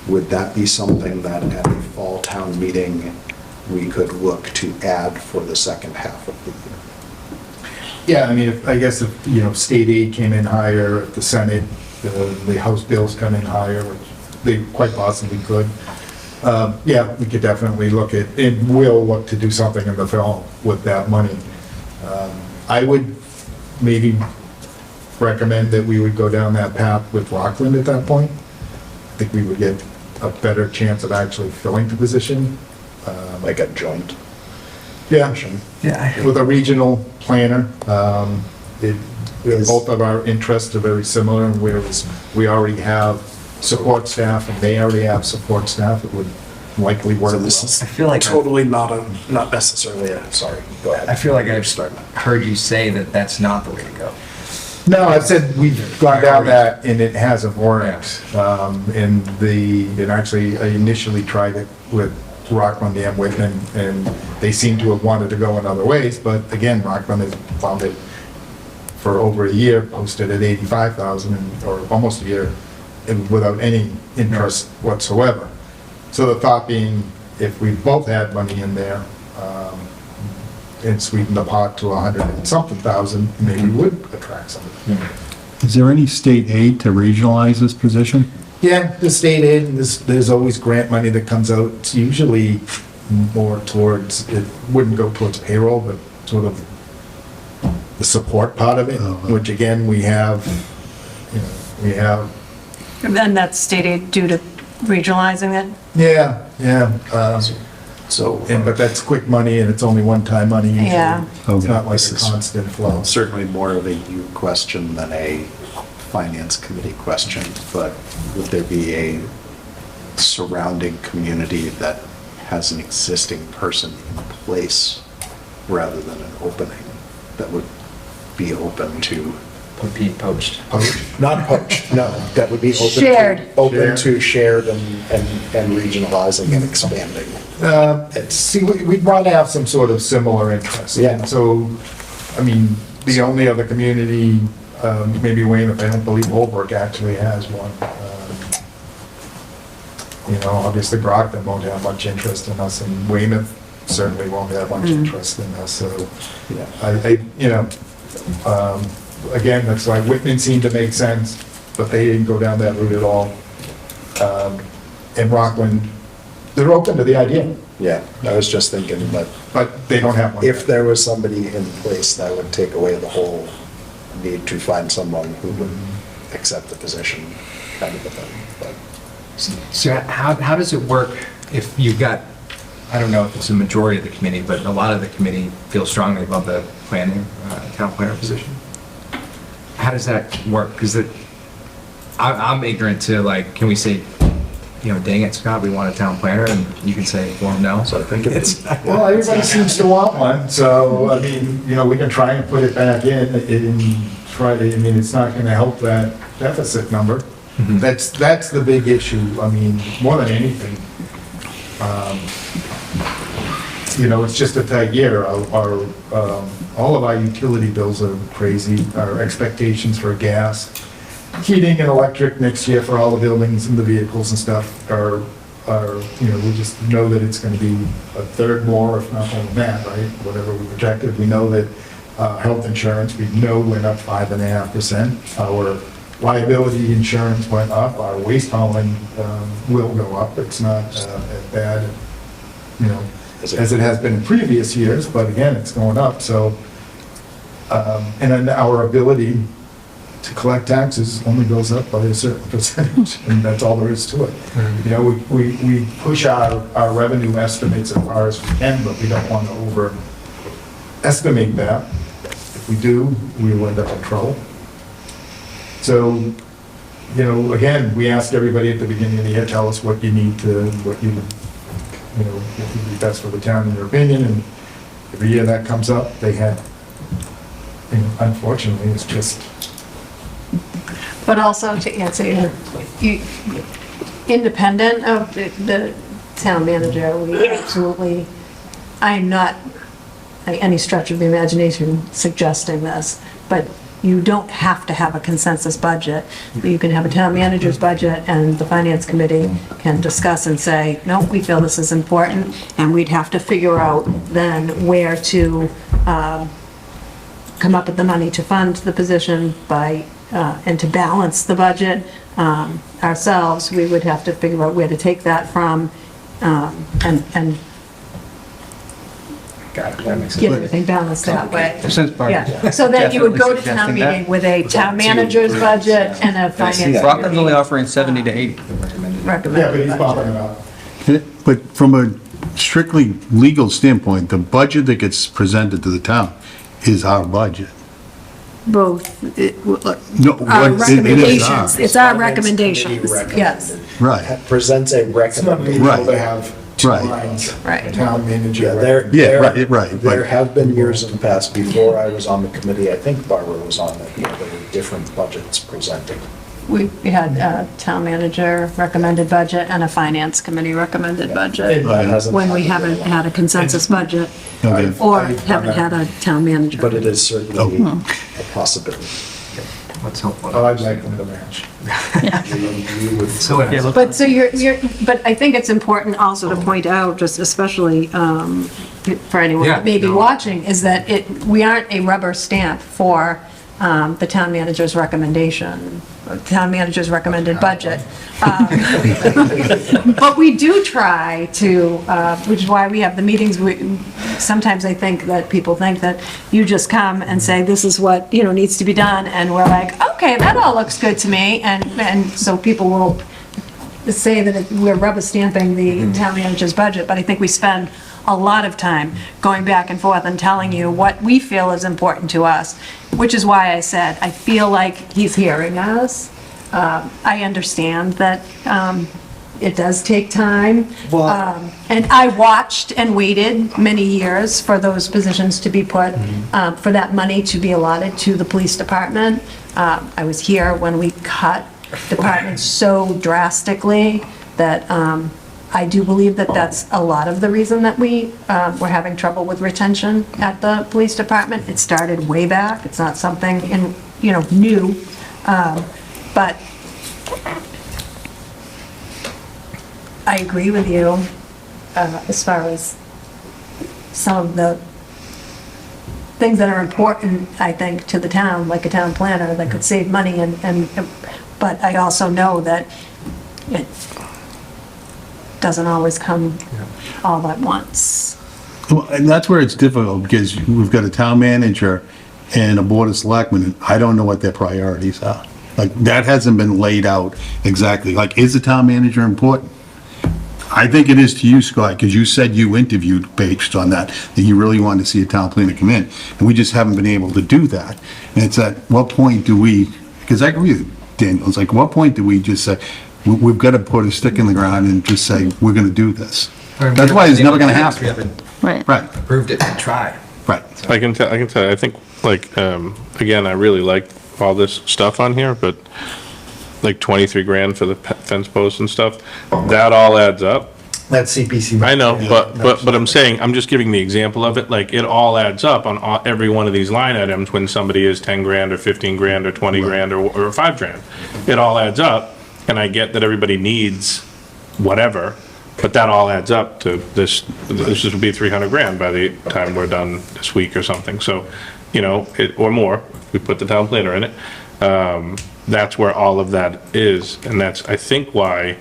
would that be something that at a fall town meeting, we could look to add for the second half of the year? Yeah, I mean, I guess if, state aid came in higher, if the Senate, the House bills come in higher, which they quite possibly could. Yeah, we could definitely look at, and will look to do something in the fall with that money. I would maybe recommend that we would go down that path with Rockland at that point. I think we would get a better chance of actually filling the position like a joint Yeah. motion. Yeah. With a regional planner. Both of our interests are very similar, and whereas we already have support staff and they already have support staff, it would likely work So well. this is I feel like totally not necessarily sorry, go ahead. I feel like I've heard you say that that's not the way to go. No, I've said we've gone down that and it hasn't worked. And actually, I initially tried it with Rockland and Whitman, and they seem to have wanted to go in other ways, but again, Rockland has found it for over a year, posted at 85,000, or almost a year, and without any interest whatsoever. So the thought being, if we both had money in there, and sweeten the pot to 100 and something thousand, maybe we would attract somebody. Is there any state aid to regionalize this position? Yeah, the state aid, and there's always grant money that comes out. It's usually more towards, it wouldn't go towards payroll, but sort of the support part of it, which again, we have. And then that's state aid due to regionalizing it? Yeah. But that's quick money and it's only one-time money usually. Yeah. It's not like This a is constant flow. Certainly more of a you question than a finance committee question, but would there be a surrounding community that has an existing person in place rather than an opening that would be open to? Being poached. Not poached, no, that would be open. Shared. Open to shared and regionalizing and expanding. See, we'd want to have some sort of similar interest. Yeah. So, I mean, the only other community, maybe Weymouth, I don't believe Holbrook actually has one. Obviously Brockton won't have much interest in us, and Weymouth certainly won't have much interest in us, so, again, that's why Whitman seemed to make sense, but they didn't go down that route at all. And Rockland, they're open to the idea. Yeah, I was just thinking that But they don't have one. if there was somebody in place, that would take away the whole need to find someone who would accept the position kind of a thing, but. So how does it work if you've got, I don't know if it's a majority of the committee, but a lot of the committee feels strongly about the planning, town planner position? How does that work? Because I'm ignorant to, like, can we say, dang it, Scott, we want a town planner, and you can say, well, no. So I think it's. Well, everybody seems to want one, so, I mean, we can try and put it back in and try to, it's not gonna help that deficit number. Mhm. That's the big issue, more than anything. It's just a tight year. All of our utility bills are crazy. Our expectations for gas, heating and electric next year for all the buildings and the vehicles and stuff are, we just know that it's gonna be a third more, if not more than that, right? Whatever we projected. We know that health insurance, we know went up 5.5%. Our liability insurance went up. Our waste hauling will go up. It's not as bad, as it has been in previous years, but again, it's going up, so. And then our ability to collect taxes only goes up by a certain percentage, and that's all there is to it. We push our revenue estimates as far as we can, but we don't want to overestimate that. If we do, we will end up in trouble. So, again, we ask everybody at the beginning of the year, tell us what you need to, what would be best for the town in your opinion, and every year that comes up, they had, unfortunately, it's just. But also to answer you, independent of the town manager, we absolutely, I'm not by any stretch of the imagination suggesting this, but you don't have to have a consensus budget. You can have a town manager's budget and the finance committee can discuss and say, no, we feel this is important, and we'd have to figure out then where to come up with the money to fund the position by, and to balance the budget ourselves. We would have to figure out where to take that from and Got it, that makes get sense. everything balanced that way. Since Barbara Yeah, so then you would go to town definitely suggesting meeting with a town manager's budget and a finance. Rockland's only committee offering 70 to 80. Yeah, but he's recommended popping budget. it up. But from a strictly legal standpoint, the budget that gets presented to the town is our budget. Both, No, our what- it is recommendations, ours. it's our Finance committee recommendations, recommended. yes. Right. Presents a recommendation. Right. They have two Right. lines. Right. Town manager. Yeah, there, Yeah, there- right, right, There right. have been years in the past, before I was on the committee, I think Barbara was on it, there were different budgets presented. We had a town manager recommended budget and a finance committee recommended budget, That hasn't when we happened haven't had a consensus budget, Okay. or I've haven't had a town manager. But it is certainly Oh. a possibility. Let's hope. Oh, I'd like them to match. You would- So, But so but I think it's important also to point out, just especially for anyone Yeah, that may be no. watching, is that we aren't a rubber stamp for the town manager's recommendation, town manager's recommended budget. But we do try to, which is why we have the meetings. Sometimes I think that people think that you just come and say, this is what, needs to be done, and we're like, okay, that all looks good to me, and so people will say that we're rubber stamping the town manager's budget, but I think we spend a lot of time going back and forth and telling you what we feel is important to us, which is why I said, I feel like he's hearing us. I understand that it does take time. And I watched and waited many years for those positions to be put, for that money to be allotted to the police department. I was here when we cut departments so drastically that I do believe that that's a lot of the reason that we were having trouble with retention at the police department. It started way back. It's not something new. But I agree with you as far as some of the things that are important, I think, to the town, like a town planner that could save money but I also know that it doesn't always come all at once. Well, and that's where it's difficult, because we've got a town manager and a board of selectmen, and I don't know what their priorities are. Like, that hasn't been laid out exactly. Like, is the town manager important? I think it is to you, Scott, because you said you interviewed based on that you really wanted to see a town planner come in, and we just haven't been able to do that. And it's at what point do we, because I agree with Daniel, it's like, what point do we just say, we've got to put a stick in the ground and just say, we're going to do this? That's why it's never going to We happen. haven't Right, approved it and tried. right. I can tell, I think, like, again, I really like all this stuff on here, but like 23 grand for the fence posts and stuff, that all adds up. That's CPC. I know, but I'm saying, I'm just giving the example of it, like, it all adds up on every one of these line items when somebody is 10 grand or 15 grand or 20 grand or 5 grand. It all adds up, and I get that everybody needs whatever, but that all adds up to this will be 300 grand by the time we're done this week or something, so, or more, we put the town planner in it. That's where all of that is, and that's, I think, why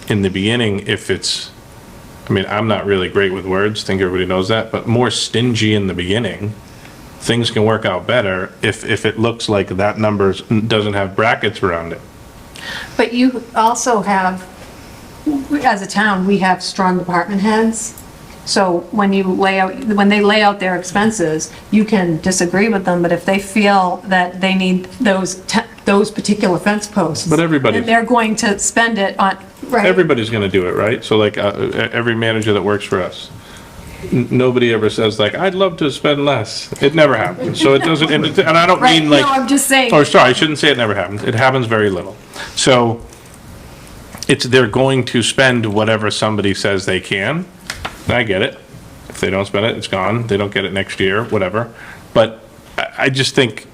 in the beginning, if it's, I'm not really great with words, think everybody knows that, but more stingy in the beginning, things can work out better if it looks like that number doesn't have brackets around it. But you also have, as a town, we have strong department heads. So when they lay out their expenses, you can disagree with them, but if they feel that they need those particular fence posts. But everybody- And they're going to spend it on, right? Everybody's gonna do it, right? So like, every manager that works for us, nobody ever says like, I'd love to spend less. It never happens. So it doesn't, and I don't Right, mean like. no, I'm just saying. Oh, sorry, I shouldn't say it never happens. It happens very little. So they're going to spend whatever somebody says they can. And I get it. If they don't spend it, it's gone. They don't get it next year, whatever. But I just think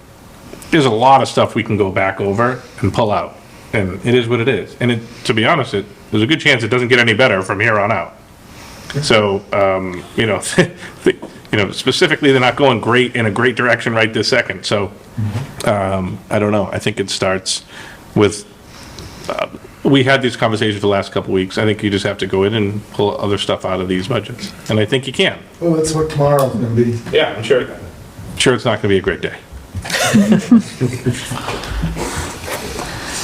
there's a lot of stuff we can go back over and pull out. And it is what it is. And to be honest, there's a good chance it doesn't get any better from here on out. So, specifically, they're not going in a great direction right this second. So, I don't know. I think it starts with, we had these conversations for the last couple of weeks. I think you just have to go in and pull other stuff out of these budgets. And I think you can. Well, that's what tomorrow's gonna be. Yeah, I'm sure it's not going to be a great day.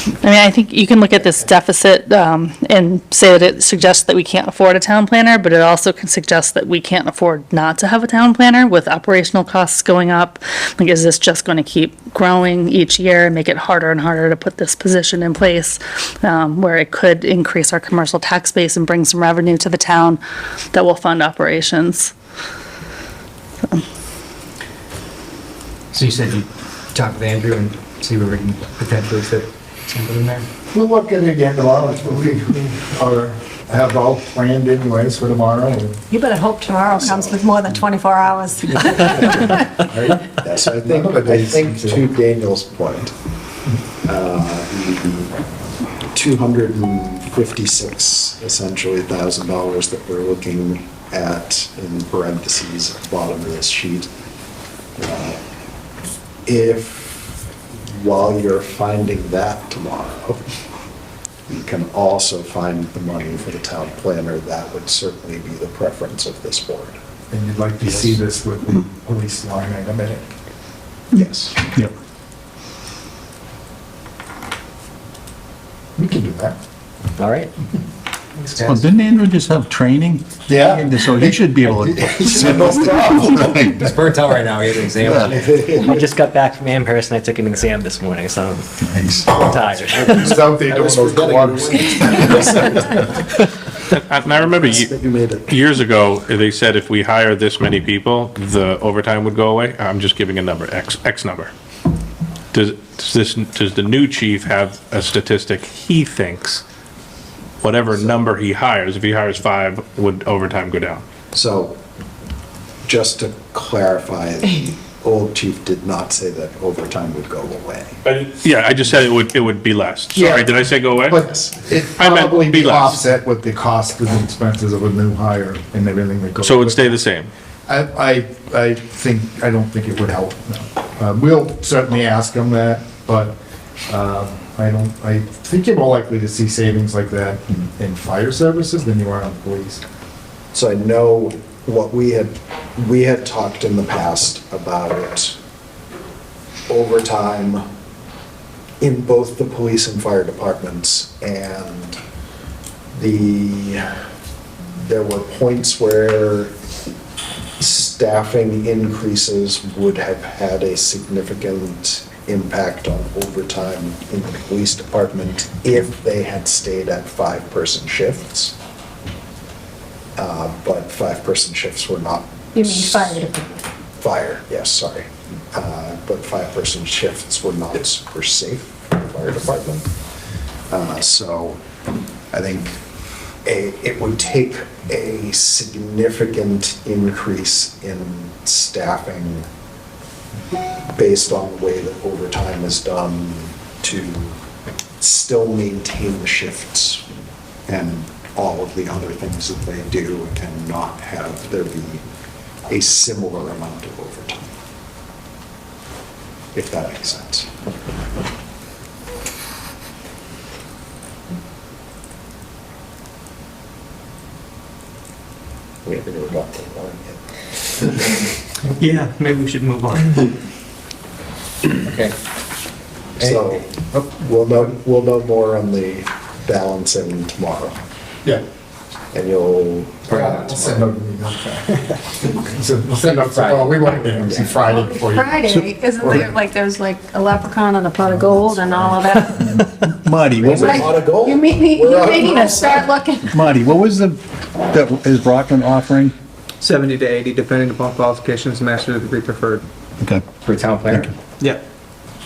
I mean, I think you can look at this deficit and say that it suggests that we can't afford a town planner, but it also can suggest that we can't afford not to have a town planner with operational costs going up. Like, is this just going to keep growing each year and make it harder and harder to put this position in place, where it could increase our commercial tax base and bring some revenue to the town that will fund operations? So you said you talked with Andrew and see where we can potentially fit something in there? We'll look at it again tomorrow. We have all planned anyways for tomorrow. You better hope tomorrow comes with more than 24 hours. Yes, I think to Daniel's point, the 256, essentially $1,000 that we're looking at in parentheses at the bottom of this sheet, if while you're finding that tomorrow, you can also find the money for the town planner, that would certainly be the preference of this board. And you'd like to see this with the police line item in it? Yes. Yep. We can do that. All right. Well, didn't Andrew just have training? Yeah. So he should be able to. No problem. He's burnt out right now, he had an exam. I just got back from Amherst and I took an exam this morning, so Nice. I'm tired. He's out there doing those gloves. And I remember years ago, they said if we hire this many people, the overtime would go away. I'm just giving a number, X number. Does the new chief have a statistic he thinks, whatever number he hires, if he hires 5, would overtime go down? So, just to clarify, the old chief did not say that overtime would go away. Yeah, I just said it would be less. Sorry, Yeah. did I say go away? But it I meant probably be be less. offset with the cost and the expenses of a new hire and everything that goes. So it would with stay the same? I don't think it would help, no. We'll certainly ask them that, but, I think you're more likely to see savings like that in fire services than you are on police. So I know what we had talked in the past about overtime in both the police and fire departments, and there were points where staffing increases would have had a significant impact on overtime in the police department if they had stayed at 5-person shifts. But 5-person shifts were not. You mean fire department? Fire, yes, sorry. But 5-person shifts were not super safe for the fire department. So I think it would take a significant increase in staffing based on the way that overtime is done to still maintain the shifts and all of the other things that they do, and not have there be a similar amount of overtime, if that makes sense. We haven't even got to the line yet. Yeah, maybe we should move on. Okay. So, we'll know more on the balancing tomorrow, Yeah. and you'll. We'll send out an email. We'll send out, well, we want to see Friday before you. Friday, isn't there, like, there's like a leprechaun and a pot of gold and all of that? Marty, what was, There's a lot of gold. You mean, you need to start looking. Marty, what was that is Brockton offering? 70 to 80, depending upon qualifications, master's degree preferred. Okay, For town planner? Yeah.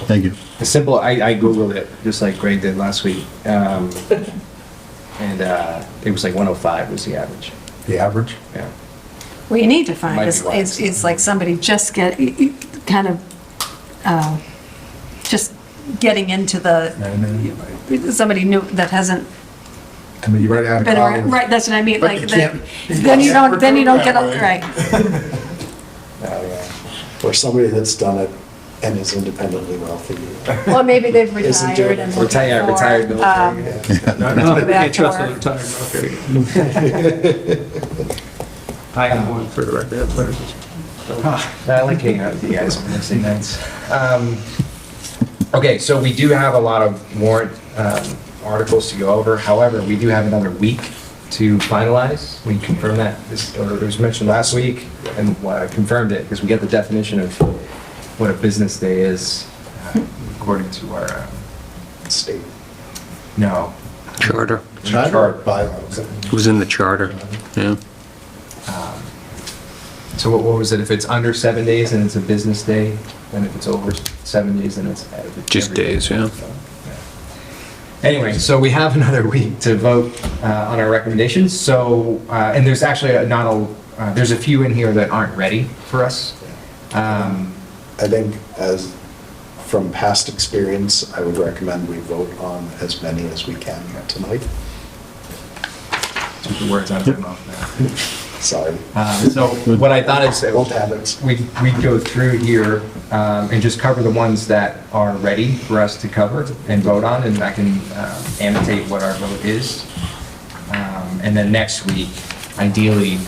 thank you. The simple, I Googled it, just like Greg did last week. And it was like 105 was the average. The average? Yeah. What you need to find Might is, be wise. is like somebody just kind of, just getting into somebody new that hasn't I mean, you right out of been college. around, right, that's what I mean, But like, you can't- then you don't get, right. Or somebody that's done it and is independently wealthy. Well, maybe they've Isn't retired and. Retired military. No, Go back can't to trust work. a retired military. I am one for the record, but I like hanging out with you guys on Wednesday nights. Okay, so we do have a lot of warrant articles to go over. However, we do have another week to finalize. We confirmed that, or it was mentioned last week, and I confirmed it, because we get the definition of what a business day is, according to our, State. no. Charter. Charter. Bylaws. It was in the charter, yeah. So what was it? If it's under 7 days, then it's a business day, and if it's over 7 days, then it's Just every day. days, yeah. Anyway, so we have another week to vote on our recommendations. So, and there's actually there's a few in here that aren't ready for us. I think from past experience, I would recommend we vote on as many as we can tonight. Took the words out of my mouth now. Sorry. So what I thought is Old habits. we go through here and just cover the ones that are ready for us to cover and vote on, and I can annotate what our vote is. And then next week, ideally,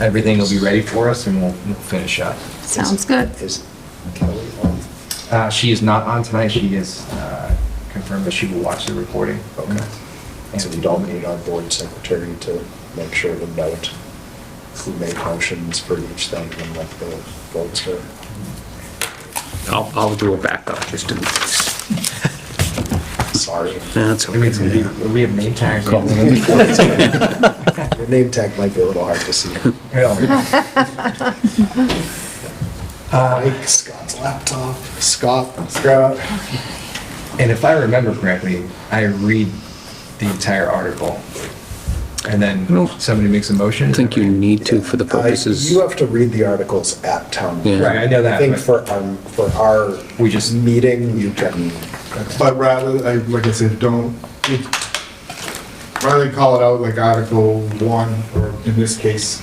everything will be ready for us and we'll finish up. Sounds good. Is Kelly on? She is not on tonight. She is confirmed that she will watch the recording. Okay. So we don't need our board secretary to make sure to note who made motions for each thing and what the votes are. I'll do a backup just in case. Sorry. That's I mean, it's okay. gonna be, we have name tags. Your name tag might be a little hard to see. Mike, Scott's laptop, Scott. And if I remember correctly, I read the entire article, and then somebody makes a motion. I think you need to for the purposes. You have to read the articles at town meeting. Yeah. Right, I know that, I think but- for our We just- meeting, you can, But rather, like I said, rather than call it out like Article 1, or in this case,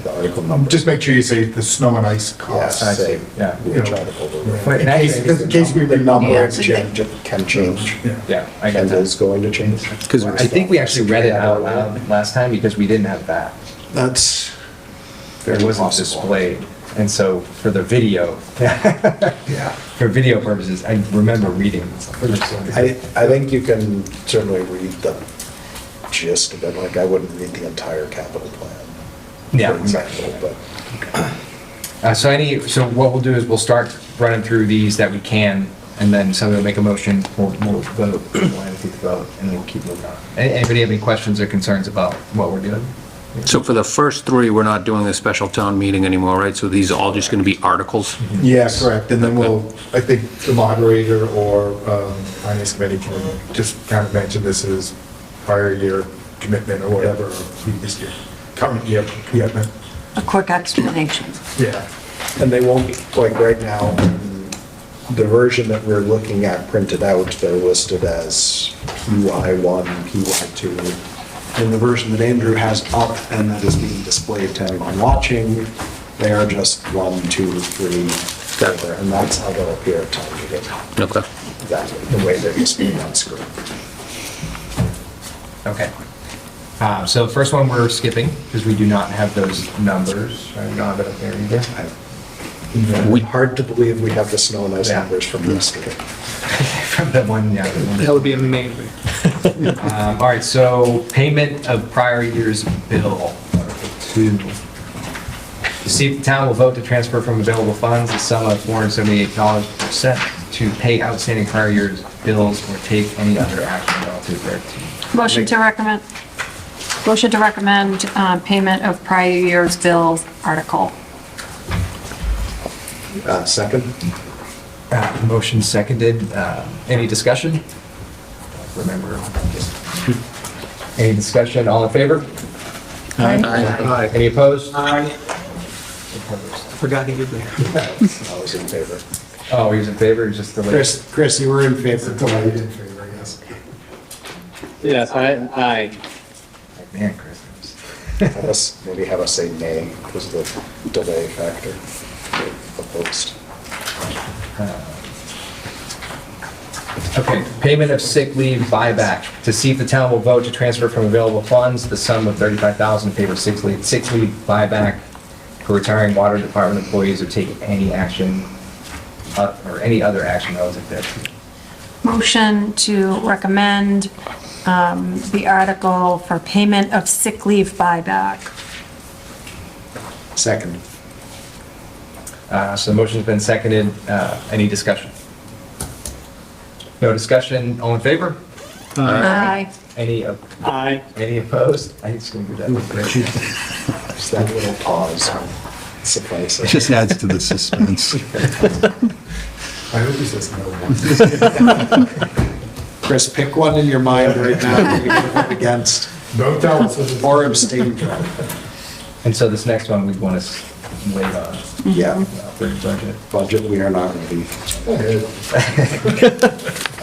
the article number. just make sure you say the snow and ice costs. I see, yeah. Which article we're in. But now you- In case we The number remember. can change, Yeah, I get and that. is going to change. Because I think we actually read it out loud last time because we didn't have that. That's It wasn't possible. displayed. And so for the video, for video purposes, I remember reading. I think you can certainly read the gist of it, like I wouldn't read the entire capital plan. Yeah. For example, but So what we'll do is we'll start running through these that we can, and then somebody will make a motion, we'll vote, we'll annotate the vote, and then we'll keep moving on. Anybody have any questions or concerns about what we're doing? So for the first three, we're not doing a special town meeting anymore, right? So these are all just going to be articles? Yeah, correct, and then I think the moderator or finance committee can just kind of mention this as prior year commitment or whatever, or previous year, current year commitment. A quick explanation. Yeah. And they won't be, like right now, the version that we're looking at printed out, they're listed as PY1, PY2. In the version that Andrew has up and that is being displayed to anyone watching, they are just 1, 2, 3, 4, and that's how they'll appear at town meeting. Okay. Exactly, the way they're displayed on screen. Okay. So the first one we're skipping, because we do not have those numbers. We don't have it up there either. Hard to believe we have the snow and ice Yeah. numbers from yesterday. From the one, yeah. the one. That would be amazing. All right, so payment of prior year's bill, Article 2. To see if the town will vote to transfer from available funds the sum of $478 per cent to pay outstanding prior year's bills or take any other action relative thereto. Motion to recommend payment of prior year's bills article. Second? Motion seconded. Any discussion? Remember. Any discussion? All in favor? Aye. Any opposed? Forgot he did that. I was in favor. Oh, he was in favor, he's just delayed. Chris, you were in favor, delayed in favor, I guess. Yes, aye. Man, Chris. Have us, maybe have us say nay because of the delay factor opposed. Okay, payment of sick leave buyback. To see if the town will vote to transfer from available funds the sum of $35,000 in favor of sick leave buyback for retiring water department employees or take any action or any other action relative thereto. Motion to recommend the article for payment of sick leave buyback. Second. So the motion's been seconded. Any discussion? No discussion. All in favor? Aye. Any opposed? I think it's going to be that. Just that little pause suffices. It just adds to the suspense. I hope he says no one. Chris, pick one in your mind right now that you're gonna vote against. Don't tell us. Or abstain from. And so this next one, we'd want to wait on. Yeah, Operating budget. budget, we are not ready.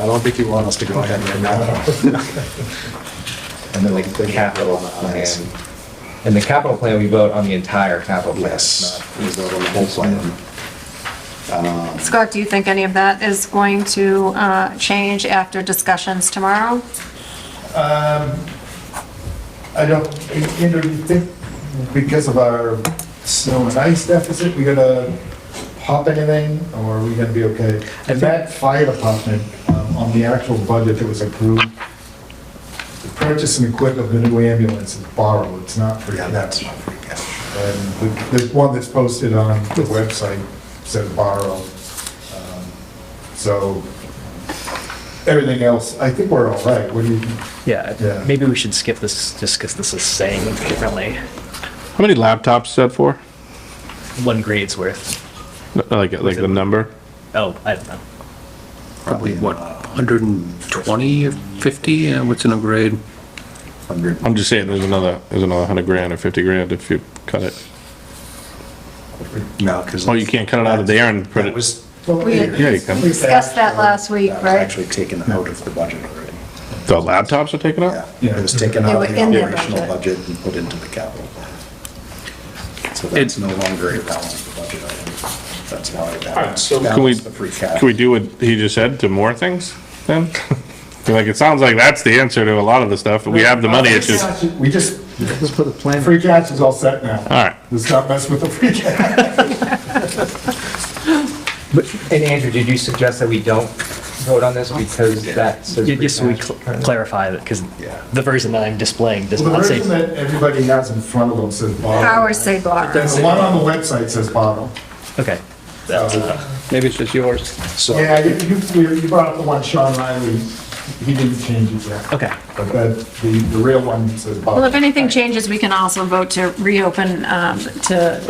I don't think you want us to go ahead right now. And then like the capital plan. And the capital plan, we vote on the entire capital plan. Yes, not- we vote on the whole plan. Scott, do you think any of that is going to change after discussions tomorrow? I don't, Andrew, do you think because of our snow and ice deficit, we gonna pop anything, or are we gonna be okay? And that fire department, on the actual budget that was approved, the purchase and equipment of the new ambulance is borrowed, it's not free. Yeah, that's not free cash. And the one that's posted on the website says borrow. So everything else, I think we're all right. What do you? Yeah, Yeah. maybe we should skip this just because this is saying differently. How many laptops is that for? 1 grade's worth. Like the number? Oh, I don't know. Probably, what, 120 or 50? Yeah, what's in a grade? I'm just saying, there's another 100 grand or 50 grand if you cut it. No, because. Oh, you can't cut it out of there and put It it, was, yeah, you can. Discussed that last week, that was right? actually taken out of the budget already. The laptops are taken out? Yeah, it was taken They out were of in the their operational budget. budget and put into the capital plan. So that's no longer a balance of the budget item. That's now a balance, Can we, balance the free cash. can we do what he just said to more things then? Like, it sounds like that's the answer to a lot of the stuff. We have the money, it's just, We just, Let's put a plan. free cash is all set now. all right. Let's not mess with the free cash. And Andrew, did you suggest that we don't vote on this because that says? Just so we free cash? clarify that, because the version that I'm displaying does Well, the not say. version that everybody has in front of them says borrow. Ours say borrow. The one on the website says borrow. Okay. Maybe it's just yours. So, Yeah, you brought up the one Sean Riley, he didn't change it yet. Okay. But the real one says Well, borrow. if anything changes, we can also vote to reopen, to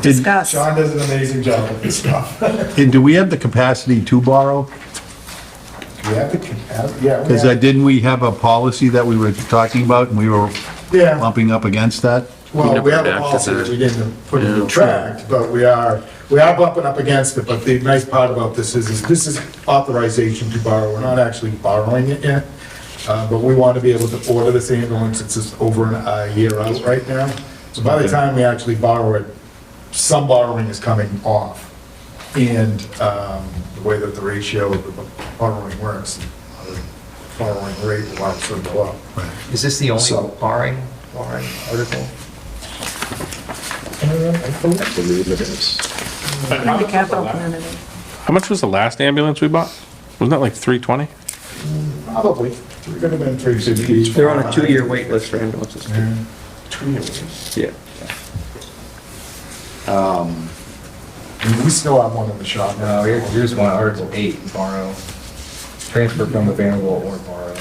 discuss. Sean does an amazing job with this stuff. And do we have the capacity to borrow? We have to, yeah. Because didn't we have a policy that we were talking about and we were Yeah, bumping up against that? well, we have a never policy enacted that we didn't put into tract, but we are bumping up against it. But the nice part about this is this is authorization to borrow. We're not actually borrowing it yet. But we want to be able to order this ambulance. It's just over a year out right now. So by the time we actually borrow it, some borrowing is coming off. And the way that the ratio of the borrowing works, the borrowing rate will also go up. Is this the only So- borrowing article? I believe it is. The capital plan. How much was the last ambulance we bought? Wasn't that like 320? Probably. We're gonna be 350. They're on a 2-year wait list for ambulances. Yeah, 2 years. Yeah. And we still have one in the shop. No, here's one, Article 8, borrow. Transfer from available or borrow.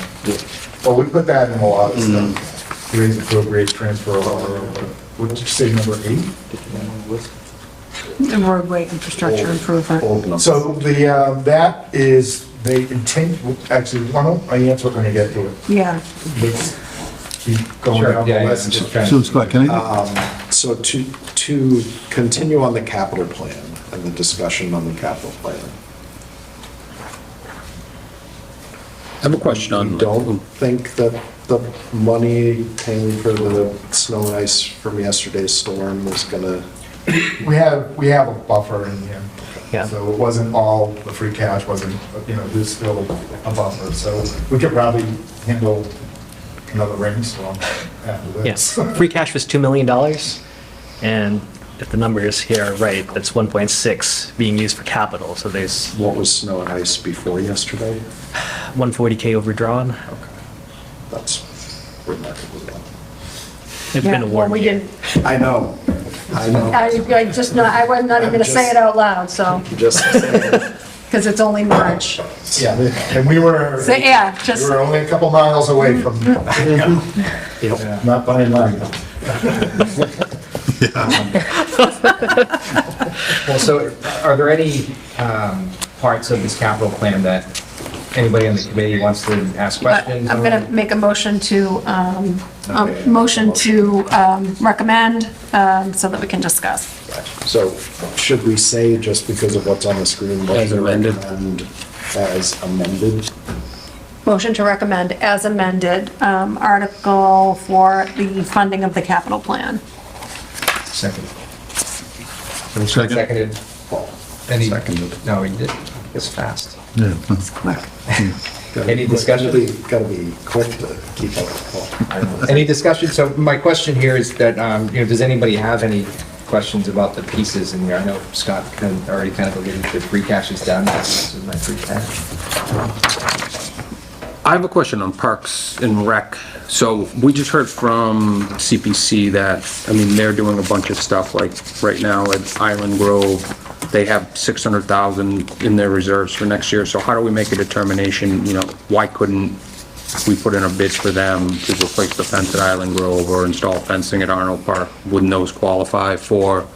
Well, we put that in a lot of stuff. Raise, appropriate, transfer, or, what did you say, number 8? The roadway infrastructure improvement. So the, that is, they intend, actually, why don't I answer when I get to it? Yeah. Let's keep going Sure, down the yeah, yeah, list. just trying So to- Scott, can I, So to continue on the capital plan and the discussion on the capital plan, I have a question on. don't think that the money paying for the snow and ice from yesterday's storm was gonna, We have a buffer in here. Yeah. So it wasn't all, the free cash wasn't, there's still a buffer. So we could probably handle another rainstorm after this. Yes. Free cash was $2 million, and if the numbers here are right, that's 1.6 being used for capital, so there's What was snow and ice before yesterday? 140K overdrawn. That's remarkable. It's been a Well, warm we year. didn't, I know. I just, I was not even gonna say it out loud, so, Just saying. because it's only March. Yeah, and we were, So, yeah, we just, were only a couple miles away from, not by line. Well, so are there any parts of this capital plan that anybody on the committee wants to ask questions? I'm on? gonna make a motion to, recommend, so that we can discuss. So should we say, just because of what's on the screen, what As we amended. recommend as amended? Motion to recommend as amended, article for the funding of the capital plan. Second. Second. Seconded. Any? Seconded. No, you did. It's fast. Yeah. Any discussion? Gotta be quick to keep up. Any discussion? So my question here is that, does anybody have any questions about the pieces in here? I know Scott already kind of alluded to free cash is done. This is my free cash. I have a question on Parks and Rec. So we just heard from CPC that, I mean, they're doing a bunch of stuff, like right now at Island Grove, they have 600,000 in their reserves for next year. So how do we make a determination, why couldn't we put in a bid for them to replace the fence at Island Grove or install fencing at Arnold Park? Wouldn't those qualify for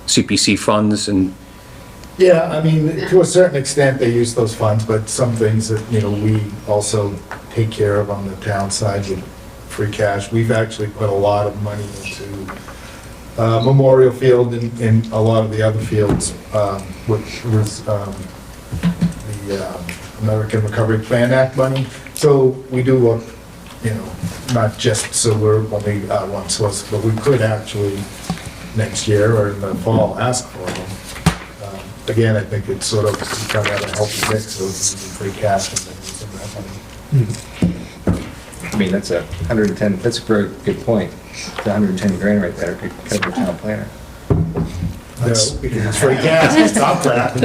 CPC funds? And Yeah, I mean, to a certain extent, they use those funds, but some things that, we also take care of on the town side with free cash. We've actually put a lot of money into Memorial Field and a lot of the other fields, which was the American Recovery Plan Act money. So we do look, not just so we're only one source, but we could actually next year or in the fall ask for them. Again, I think it's sort of kind of a healthy mix of free cash and then using that money. I mean, that's 110, that's a very good point. It's 110 grand right there, could cover the town planner. No, because it's free cash, stop that.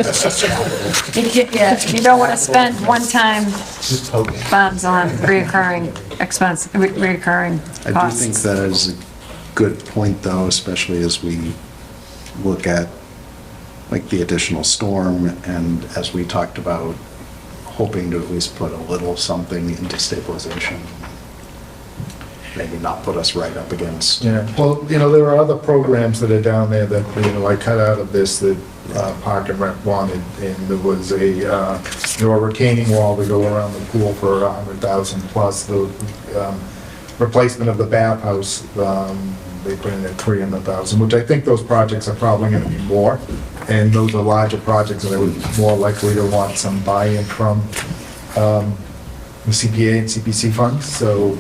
Yeah, you don't want to spend one-time funds on reoccurring expense, reoccurring I do costs. think that is a good point, though, especially as we look at, like, the additional storm, and as we talked about, hoping to at least put a little something into stabilization. Maybe not put us right up against. Yeah, well, there are other programs that are down there that, I cut out of this that Park and Rec wanted, and there was a retaining wall to go around the pool for 100,000 plus the replacement of the bathhouse. They put in at 300,000, which I think those projects are probably going to be more, and those are larger projects, and I would more likely to want some buy-in from the CPA and CPC funds. So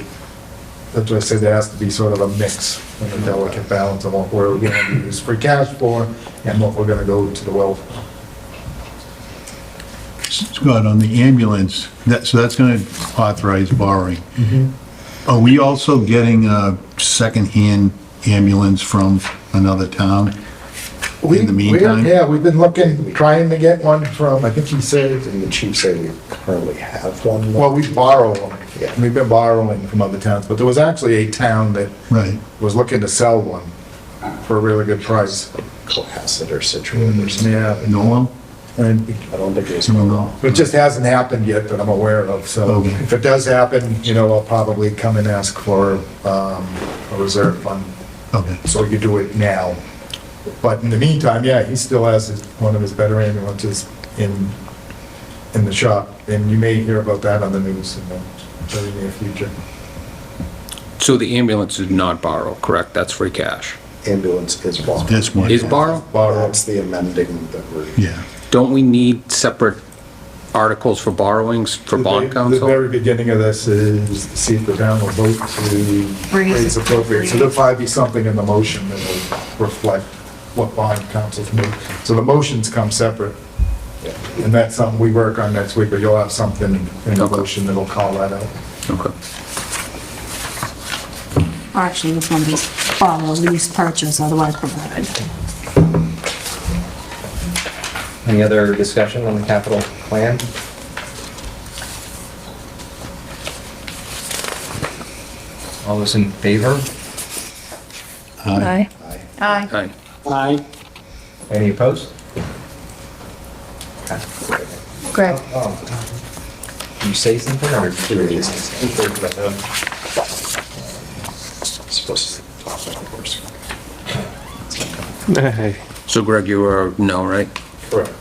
that's why I said there has to be sort of a mix and a delicate balance of what we're going to use free cash for and what we're going to go to the well for. Scott, on the ambulance, so that's going to authorize borrowing. Are we also getting a second-hand ambulance from another town in the meantime? Yeah, we've been looking, trying to get one from, I think he said, And the chief said we currently have one. well, we borrow them. We've been borrowing from other towns, but there was actually a town that Right. was looking to sell one for a really good price. Cohasset or Situate or something. Yeah, Noel? and I don't think it was. it just hasn't happened yet that I'm aware of, so Okay. if it does happen, I'll probably come and ask for a reserve fund, Okay. so you do it now. But in the meantime, yeah, he still has one of his better ambulances in the shop, and you may hear about that on the news in the very near future. so the ambulance is not borrow, correct? That's free cash. Ambulance is borrowed. This one. Is borrow? That's the amending that we're. Yeah. Don't we need separate articles for borrowings for bond The council? very beginning of this is to see if the town will vote to raise appropriate. So there'll probably be something in the motion that will reflect what bond councils make. So the motions come separate. And that's something we work on next week, but you'll have something in the motion that'll call that out. Okay. Actually, this one is borrow, lease, purchase, otherwise provide. Any other discussion on the capital plan? All those in favor? Aye. Aye. Aye. Aye. Any opposed? Greg? Can you say something or? Supposed to talk about the course. So Greg, you are no, right? Correct.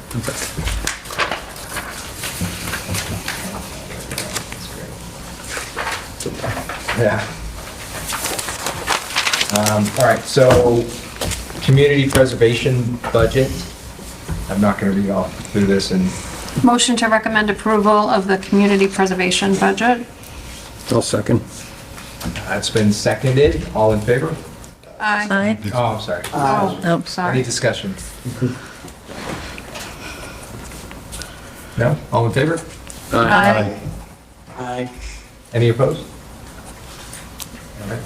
Yeah. All right, so community preservation budget. I'm not going to read all through this and Motion to recommend approval of the community preservation budget. I'll second. it's been seconded. All in favor? Aye. Aye. Oh, I'm sorry. Oh, Nope. Any sorry. discussion? No? All in favor? Aye. Aye. Any opposed? All right.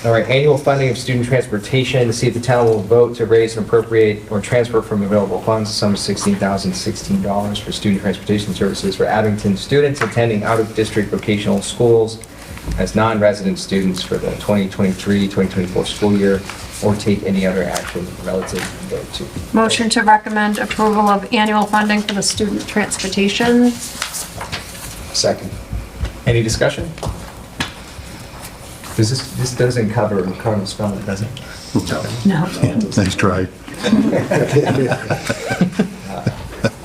All right, annual funding of student transportation, to see if the town will vote to raise and appropriate or transfer from available funds the sum of $16,016 for student transportation services for Abington students attending out-of-district vocational schools as non-resident students for the 2023-2024 school year, or take any other action relative thereto. Motion to recommend approval of annual funding for the student transportation. Second. Any discussion? This doesn't cover Cardinal Spelling, does it? No. Nice try.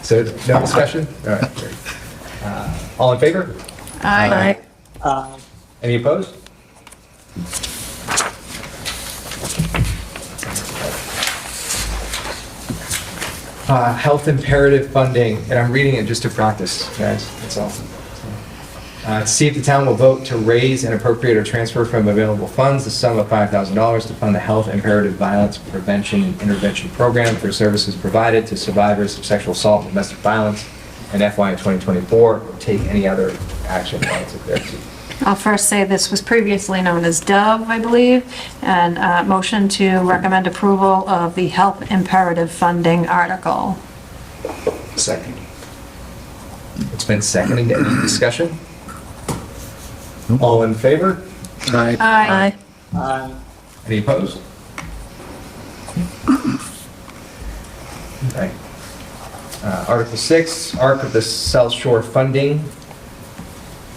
So, no discussion? All right, great. All in favor? Aye. Aye. Any opposed? Health imperative funding, and I'm reading it just to practice, guys, that's all. To see if the town will vote to raise and appropriate or transfer from available funds the sum of $5,000 to fund the Health Imperative Violence Prevention and Intervention Program for services provided to survivors of sexual assault and domestic violence in FY 2024, or take any other action relative thereto. I'll first say this was previously known as Dove, I believe, and motion to recommend approval of the health imperative funding article. Second. It's been seconded. Any discussion? All in favor? Aye. Aye. Aye. Any opposed? Okay. Article 6, ARC of the South Shore funding.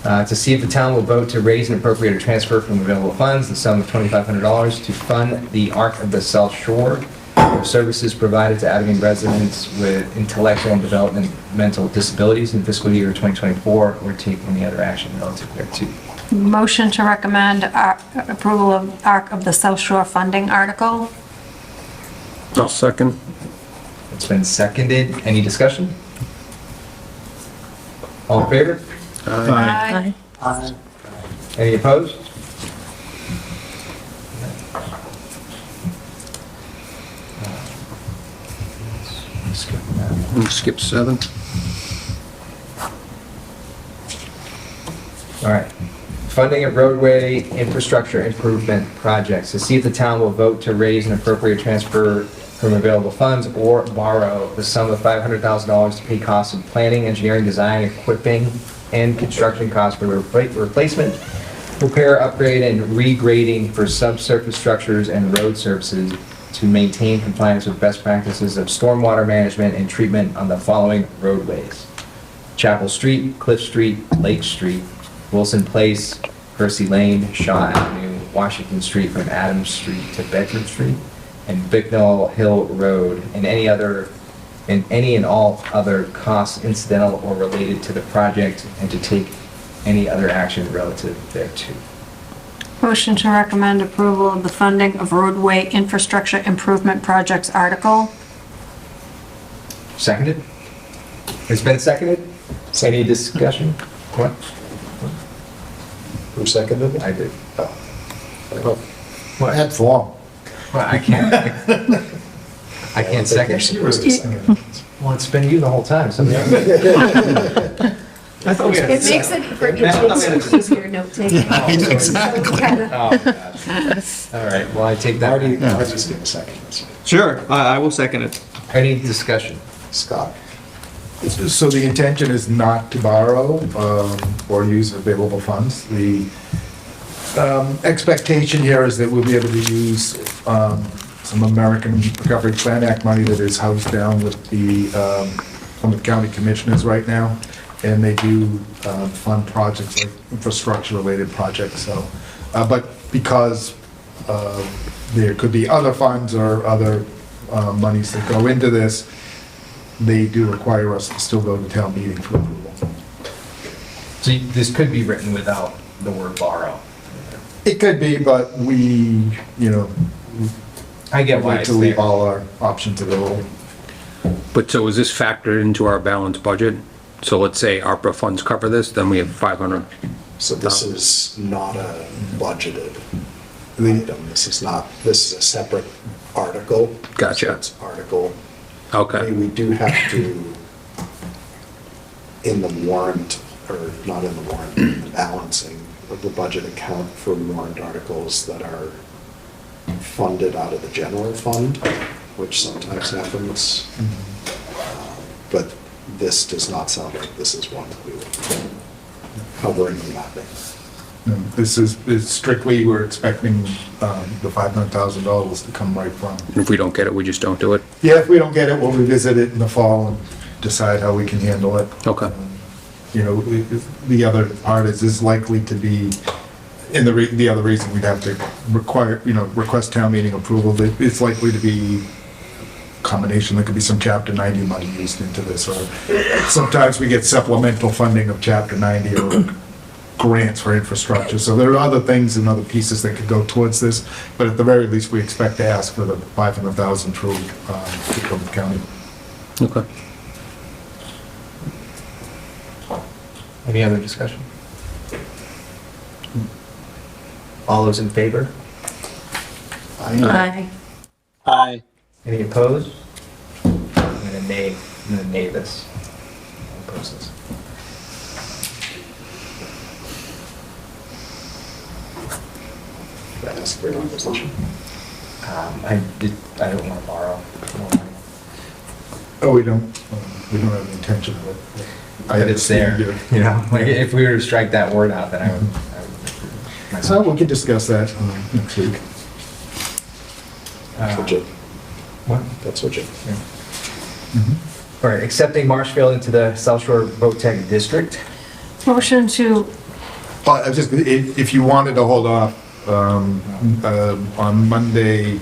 To see if the town will vote to raise and appropriate or transfer from available funds the sum of $2,500 to fund the ARC of the South Shore for services provided to Abington residents with intellectual and developmental disabilities in fiscal year 2024, or take any other action relative thereto. Motion to recommend approval of ARC of the South Shore funding article. I'll second. It's been seconded. Any discussion? All in favor? Aye. Aye. Any opposed? Skip that. And skip 7. All right. Funding of roadway infrastructure improvement projects. To see if the town will vote to raise and appropriate transfer from available funds or borrow the sum of $500,000 to pay costs of planning, engineering, design, equipping, and construction costs for replacement, repair, upgrade, and regrading for subsurface structures and road services to maintain compliance with best practices of stormwater management and treatment on the following roadways: Chapel Street, Cliff Street, Lake Street, Wilson Place, Percy Lane, Shaw Avenue, Washington Street from Adams Street to Bedford Street, and Bicknell Hill Road, and any and all other costs incidental or related to the project, and to take any other action relative thereto. Motion to recommend approval of the funding of roadway infrastructure improvement projects article. Seconded? It's been seconded? Any discussion? What? Who seconded it? I did. Oh. What? That's long. Well, I can't. I can't second. She was the second. Well, it's been you the whole time, so. I thought we had a It makes it for easier note taking. Exactly. Oh, my gosh. All right, well, I take that. Marty, back. Marty's going to second this. Sure, I will second it. Any discussion? Scott? So the intention is not to borrow or use available funds. The expectation here is that we'll be able to use some American Recovery Plan Act money that is housed down with the Plymouth County Commissioners right now, and they do fund projects like infrastructure-related projects, so, but because there could be other funds or other monies that go into this, they do require us to still go to town meeting for approval. So this could be written without the word borrow. It could be, but we, I get why like it's to leave there. all our options available. But so is this factored into our balanced budget? So let's say ARPA funds cover this, then we have 500. So this is not a budgeted item. This is a separate article. Gotcha. So it's article. Okay. We do have to, in the warrant, or not in the warrant, in the balancing of the budget account for warrant articles that are funded out of the general fund, which sometimes happens. But this does not sound like this is one that we would cover in the mapping. This is strictly, we're expecting the $500,000 to come right from. If we don't get it, we just don't do it? Yeah, if we don't get it, we'll revisit it in the fall and decide how we can handle it. Okay. The other part is likely to be, and the other reason we'd have to request town meeting approval, that it's likely to be a combination, there could be some Chapter 90 money used into this, or sometimes we get supplemental funding of Chapter 90 or grants for infrastructure, so there are other things and other pieces that could go towards this, but at the very least, we expect to ask for the $500,000 through Plymouth County. Okay. Any other discussion? All those in favor? Aye. Aye. Any opposed? I'm gonna nay this. Oppose this. Ask for an opposition. I don't want to borrow. Oh, we don't have the intention of it. But it's there, like if we were to strike that word out, then I would. So we can discuss that next week. That's what you, What? that's what you. All right, accepting Marshfield into the South Shore VOTEC district. Motion to, Well, I was just, if you wanted to hold off, on Monday,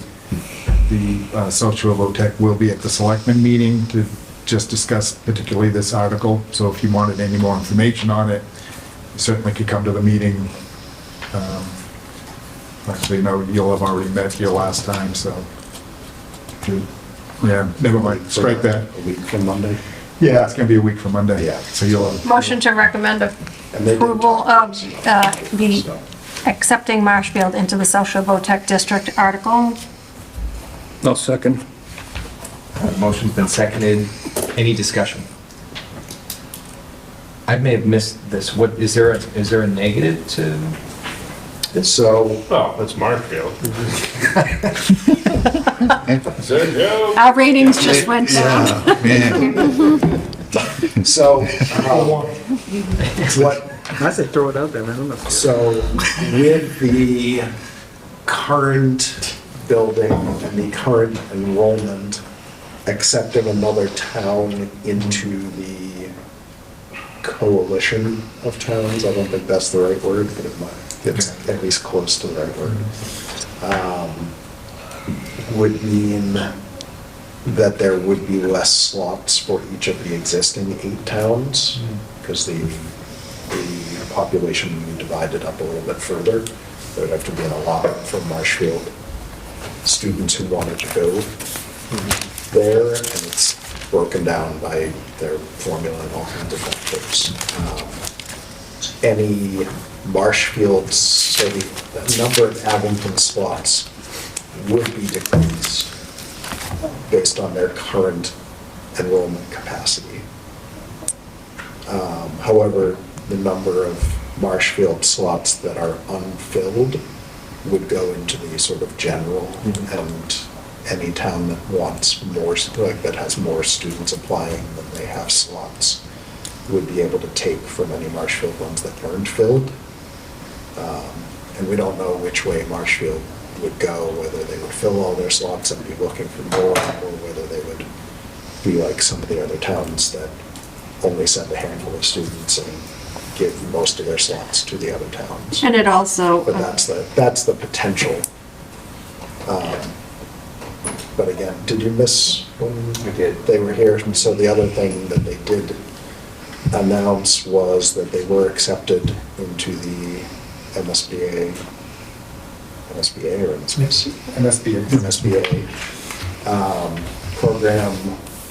the South Shore VOTEC will be at the selectmen meeting to just discuss particularly this article. So if you wanted any more information on it, you certainly could come to the meeting. Actually, no, you'll have already met here last time, so. Yeah, never mind, strike that. A week from Monday? Yeah, it's gonna be a week from Monday. Yeah. So you'll have. motion to recommend And they didn't approval talk of about the so. accepting Marshfield into the South Shore VOTEC district article. I'll second. Motion's been seconded. Any discussion? I may have missed this. What, is there a negative to? So, Oh, that's Marshfield. Our ratings just went down. so, what, I say throw it out there, man. so with the current building and the current enrollment, accepting another town into the coalition of towns, I don't think that's the right word, but it's at least close to the right word, would mean that there would be less slots for each of the existing 8 towns, because the population would be divided up a little bit further. There would have to be an allotment for Marshfield students who wanted to go there, and it's broken down by their formula and all kinds of factors. Any Marshfield, so the number of Abington slots would be decreased based on their current enrollment capacity. However, the number of Marshfield slots that are unfilled would go into the sort of general, and any town that wants more, like that has more students applying than they have slots, would be able to take from any Marshfield ones that weren't filled. And we don't know which way Marshfield would go, whether they would fill all their slots and be looking for more, or whether they would be like some of the other towns that only send a handful of students and give most of their slots to the other towns. And it also, But that's the potential. But again, did you miss when they were here? And so the other thing that they did announce was that they were accepted into the MSBA or MSBA program,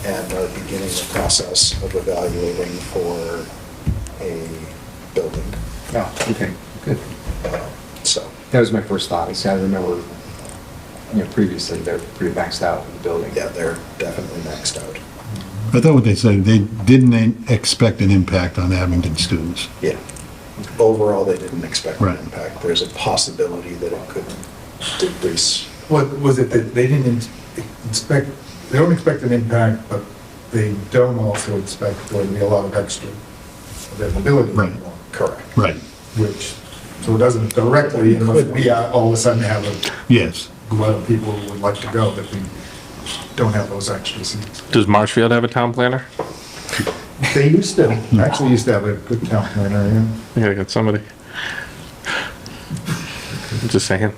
and are beginning the process of evaluating for a building. Oh, okay, good. So. That was my first thought. I remember, previously, they're pretty maxed out with the building. Yeah, they're definitely maxed out. I thought what they said, they didn't expect an impact on Abington students. Yeah. Overall, they didn't expect an Right. impact. There's a possibility that it could decrease. What was it that they didn't expect, they don't expect an impact, but they don't also expect there to be a lot of extra availability Right. anymore. Correct. Right, Which, so it doesn't directly, unless we all of a sudden have yes. a lot of people who would like to go, that we don't have those extra seats. Does Marshfield have a town planner? They used to, actually used to have a good town planner, yeah. Yeah, I got somebody. Just saying.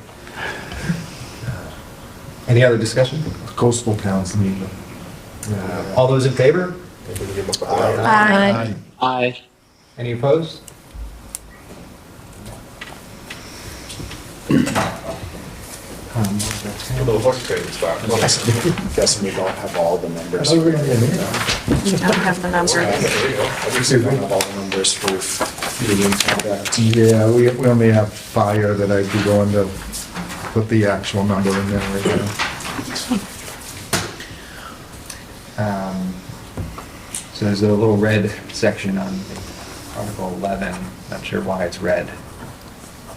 Any other discussion? Coastal towns need them. All those in favor? Aye. Aye. Any opposed? Guessing we don't have all the numbers. You don't have the number. Obviously, we don't have all the numbers for meetings like that. Yeah, we only have fire that I'd be going to put the actual number in there right now. So there's a little red section on Article 11. Not sure why it's red.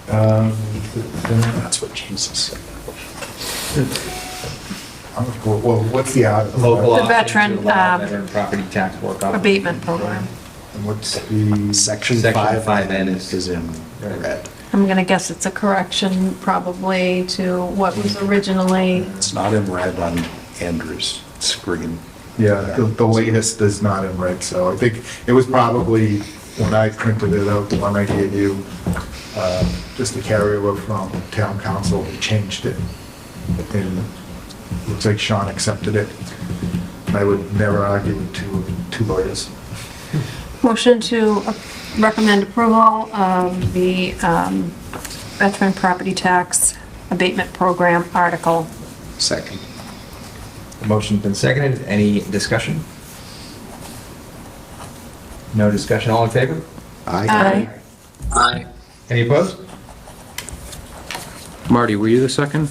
That's what Jesus said. Well, what's the article? Local The option veteran, to allow veteran property tax work-off. Abatement program. And what's the? Section Section 5N 5N is in red. I'm gonna guess it's a correction probably to what was originally, It's not in red on Andrew's screen. Yeah, the latest is not in red, so I think it was probably, when I printed it out, the one I gave you, just a carryover from town council, he changed it. And looks like Sean accepted it. I would never argue with two lawyers. motion to recommend approval of the veteran property tax abatement program article. Second. The motion's been seconded. Any discussion? No discussion. All in favor? Aye. Aye. Any opposed? Marty, were you the second?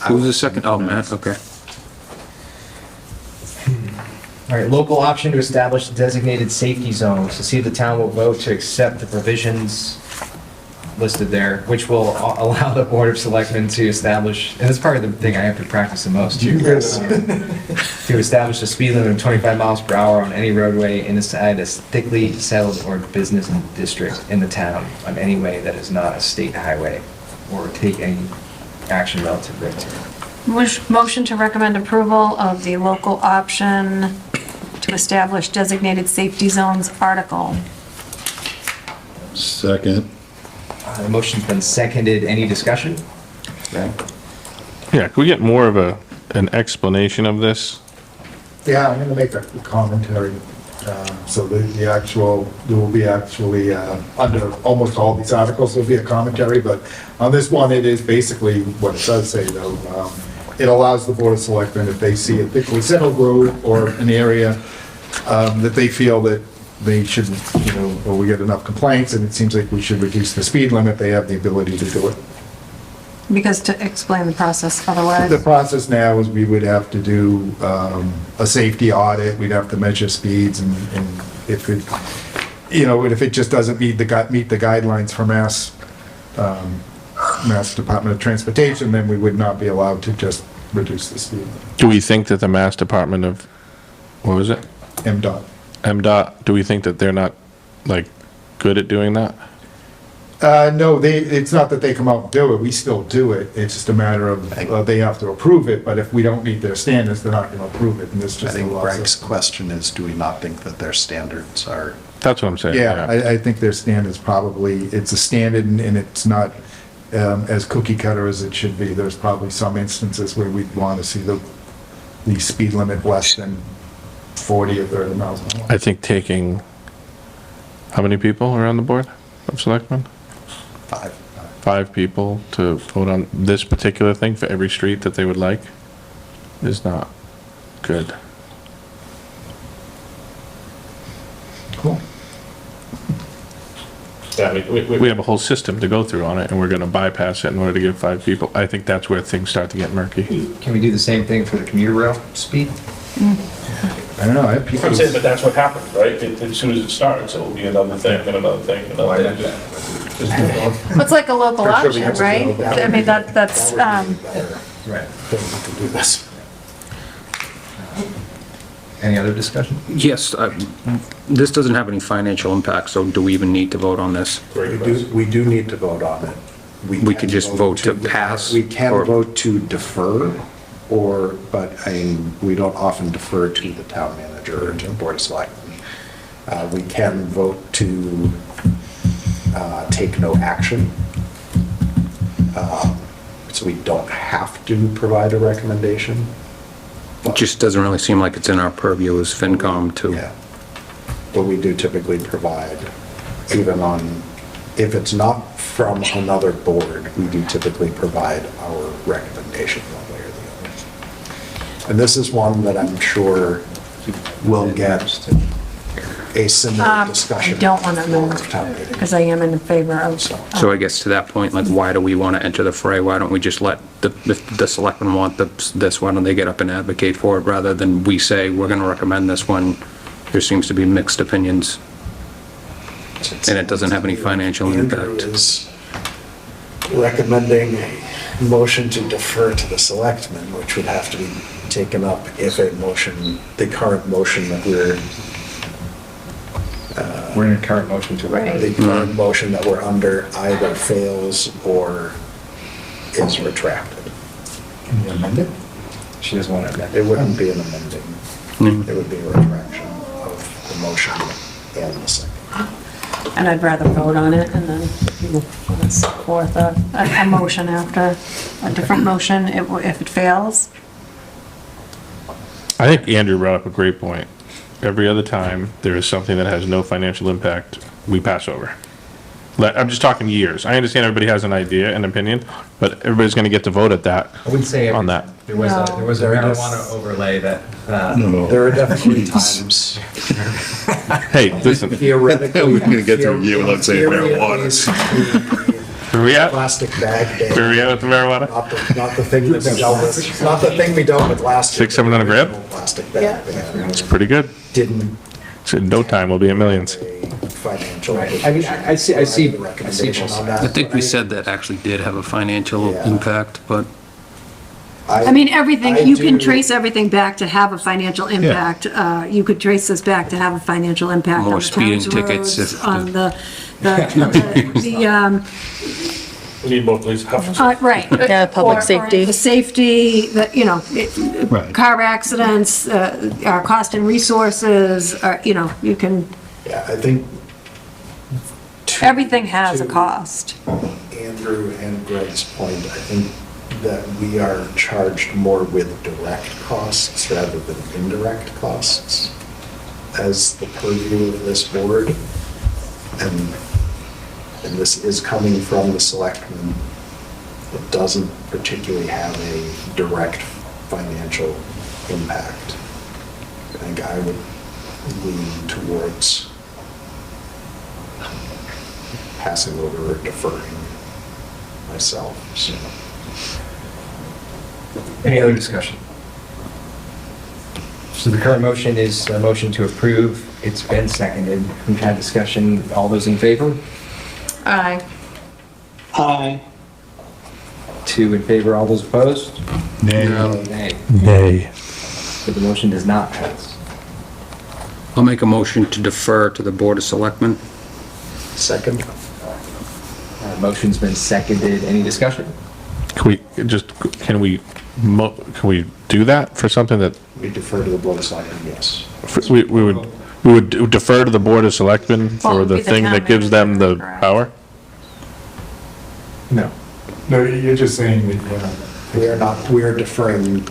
Who was the second? Oh, Matt, okay. All right, local option to establish designated safety zones. To see if the town will vote to accept the provisions listed there, which will allow the Board of Selectmen to establish, and that's probably the thing I have to practice the most, too. To establish a speed limit of 25 miles per hour on any roadway inside a thickly settled or business district in the town on any way that is not a state highway, or take any action relative thereto. Motion to recommend approval of the local option to establish designated safety zones article. Second. The motion's been seconded. Any discussion? Yeah, can we get more of an explanation of this? Yeah, I'm gonna make a commentary. So the actual, there will be actually, under almost all these articles, there'll be a commentary, but on this one, it is basically what it does say, though. It allows the Board of Selectmen, if they see a thickly settled road or an area that they feel that they should, or we get enough complaints, and it seems like we should reduce the speed limit, they have the ability to do it. Because to explain the process otherwise. The process now is we would have to do a safety audit, we'd have to measure speeds, and you know, and if it just doesn't meet the guidelines for Mass Department of Transportation, then we would not be allowed to just reduce the speed. Do we think that the Mass Department of, what was it? MDOT, do we think that they're not, like, good at doing that? No, it's not that they come out and do it, we still do it, it's just a matter of, they have to approve it, but if we don't meet their standards, they're not gonna approve it, and there's I just a think lot Greg's of. question is, do we not think that their standards are? That's what I'm saying. Yeah, I think their standards probably, it's a standard and it's not as cookie cutter as it should be. There's probably some instances where we'd want to see the speed limit less than 40 or 30 miles an hour. I think taking, how many people are on the board of selectmen? 5. 5 people to vote on this particular thing for every street that they would like is not good. Cool. Yeah, we have a whole system to go through on it, and we're gonna bypass it in order to give 5 people. I think that's where things start to get murky. Can we do the same thing for the commuter rail speed? I don't know, I have people. I'm saying, but that's what happens, right? As soon as it starts, it will be another thing and another thing and another thing. It's like a local For sure, we option, have to right? know that. I mean, that's, Right. To do this. Any other discussion? Yes, this doesn't have any financial impact, so do we even need to vote on this? We do need to vote on it. We could can just vote to pass, We can or- vote to defer, but I mean, we don't often defer to the town manager or to the board of selectmen. We can vote to take no action. So we don't have to provide a recommendation. It just doesn't really seem like it's in our purview as FinCom to. Yeah. But we do typically provide, even on, if it's not from another board, we do typically provide our recommendation one way or the other. And this is one that I'm sure will get a similar discussion. I don't want to move, because I am in favor of. So I guess to that point, like, why do we want to enter the fray? Why don't we just let if the selectmen want this, why don't they get up and advocate for it, rather than we say, we're going to recommend this one? There seems to be mixed opinions, and it doesn't have any financial Andrew impact. is recommending a motion to defer to the selectmen, which would have to be taken up if a motion, the current motion that we're in a current motion to. the current motion that we're under either fails or is retracted. Can you amend it? She doesn't want to amend It wouldn't be an amending. It would be a retraction of the motion and the second. And I'd rather vote on it and then put forth a motion after a different motion if it fails. I think Andrew brought up a great point. Every other time there is something that has no financial impact, we pass over. I'm just talking years. I understand everybody has an idea, an opinion, but everybody's gonna get to vote at that, I wouldn't say on that. there was a marijuana overlay that. There are definitely times. Hey, listen, Theoretically. We're gonna get through a year without saying marijuana. where we at? Plastic bag day. Where we at with the marijuana? Not the thing that we dealt with, not the thing we dealt with last year. 600-700 grand? Plastic bag ban. It's pretty good. Didn't So in no time, we'll be at millions. financial. I mean, I see. Recommendation on that. I think we said that actually did have a financial impact, but I mean, everything, I you can do- trace everything back to have a financial impact. You could trace this back to have a financial impact on More the speeding town's tickets roads, if- on the, We need more police officers. right. Yeah, public Or safety. The safety, Right. car accidents, our cost and resources, you can, Yeah, I think. everything has a cost. Andrew and Greg's point, I think that we are charged more with direct costs rather than indirect costs as the purview of this board. And this is coming from the selectmen. It doesn't particularly have a direct financial impact. I think I would lean towards passing over or deferring myself, so. Any other discussion? So the current motion is a motion to approve. It's been seconded. We've had discussion. All those in favor? Aye. Aye. 2 in favor, all those opposed? Nay. Nay. Nay. So the motion does not pass. I'll make a motion to defer to the Board of Selectmen. Second? Motion's been seconded. Any discussion? Can we do that for something that, We defer to the Board of Selectmen, yes. we would defer to the Board of Selectmen Well, for it'd the be the thing town that gives them the manager, correct. power? No. No, you're just saying that, We are deferring.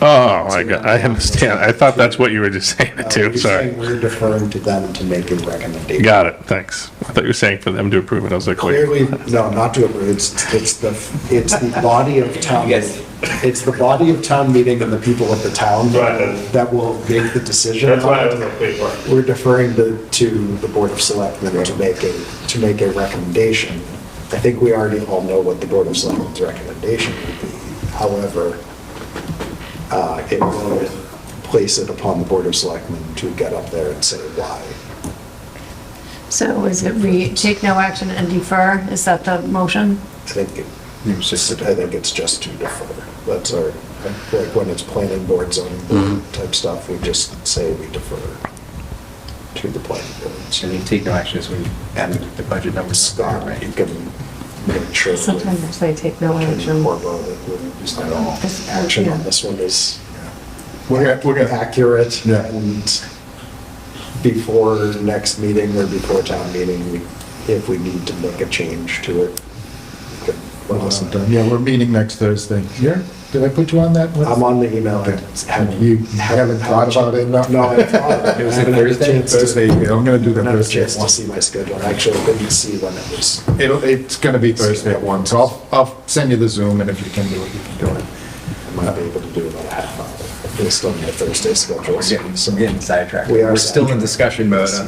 Oh, I understand. I thought that's what you were just saying it too, You're sorry. saying We're deferring to them to make a recommendation. Got it, thanks. I thought you were saying for them to approve it. I was like, wait. Clearly, no, not to approve, it's the body of town, it's the body of town meeting and the people of the town that will make the decision. That's why I was like, wait, what? We're deferring to the Board of Selectmen to make a recommendation. I think we already all know what the Board of Selectmen's recommendation would be. However, it will place it upon the Board of Selectmen to get up there and say why. So is it we take no action and defer? Is that the motion? I think it's just to defer. That's our, like when it's planning board, zoning board type stuff, we just say we defer to the planning board. And you take no action as we add the budget numbers. Scott, you can make sure. that we Sometimes they take no can action. incorporate it. Just not all This- action on yeah. this one is we're gonna, accurate Yeah. and before next meeting or before town meeting, if we need to make a change to it, we can let us know. yeah, we're meeting next Thursday. Here, did I put you on that? I'm on the email. You haven't thought about it? No, I thought. It was a Thursday? Thursday, I'm gonna do I the haven't had a Thursday chance to one. see my schedule. I actually didn't see when it was. It's gonna be Thursday at 1, so I'll send you the Zoom, and if you can do it, you can do it. I might be able to do about a half hour, based on my Thursday schedule. We're getting sidetracked. We are We're still in discussion mode on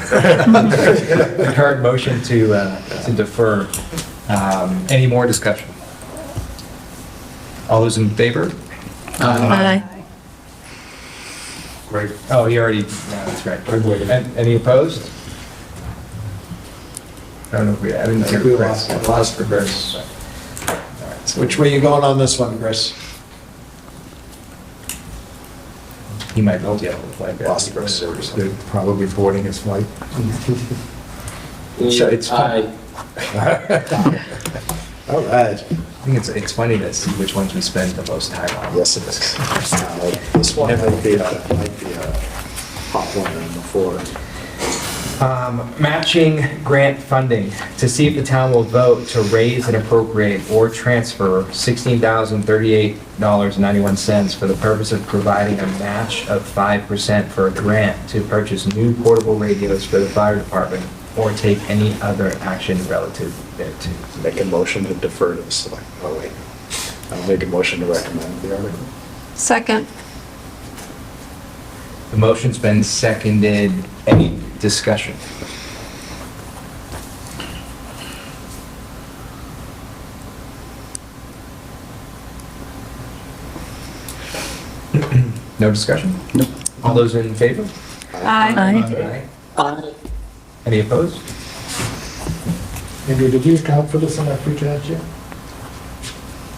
the current motion to defer. Any more discussion? All those in favor? Aye. Great. Oh, you already, yeah, that's right. Any opposed? I don't know if I didn't hear We Chris. lost for Chris. Which way you going on this one, Chris? He might be able to play. Lost Chris. They're probably boarding his flight. It's fun. All right. I think it's funny to see which ones we spend the most time on. Yes, it is. This one might be a hot one on the floor. Matching grant funding, to see if the town will vote to raise and appropriate or transfer $16,038.91 for the purpose of providing a match of 5% for a grant to purchase new portable radios for the fire department, or take any other action relative thereto. Make a motion to defer to the select, oh wait. I'll make a motion to recommend the article. Second. The motion's been seconded. Any discussion? No discussion? No. All those in favor? Aye. Aye. Any opposed? Andrew, did you account for this in our free cash yet?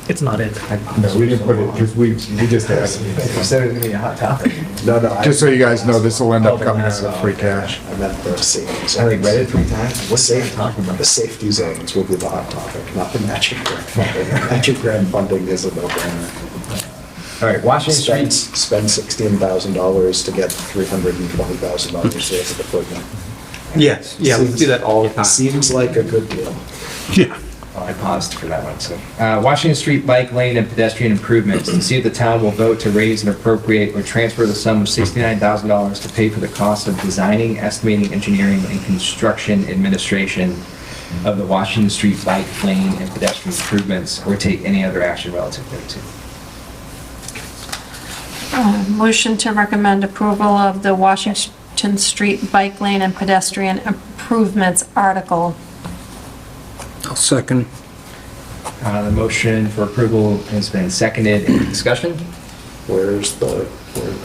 It's not in. No, we didn't put it, because we just asked. You said it was gonna be a hot topic. No, Just so you guys know, this will end up coming out of free cash. I meant the safety zones. I like read it 3 times. The safety, the safety zones will be the hot topic, not the matching grant funding. The matching grant funding is a no-brainer. All right, Washington Street. Spend $16,000 to get $320,000 worth of equipment. Yes, yeah, we do that all the time. Seems like a good deal. Yeah. Oh, I paused for that one, so. Washington Street bike lane and pedestrian improvements, to see if the town will vote to raise and appropriate or transfer the sum of $69,000 to pay for the cost of designing, estimating, engineering, and construction administration of the Washington Street bike lane and pedestrian improvements, or take any other action relative thereto. Motion to recommend approval of the Washington Street Bike Lane and Pedestrian Improvements article. I'll second. The motion for approval has been seconded. Any discussion? where's the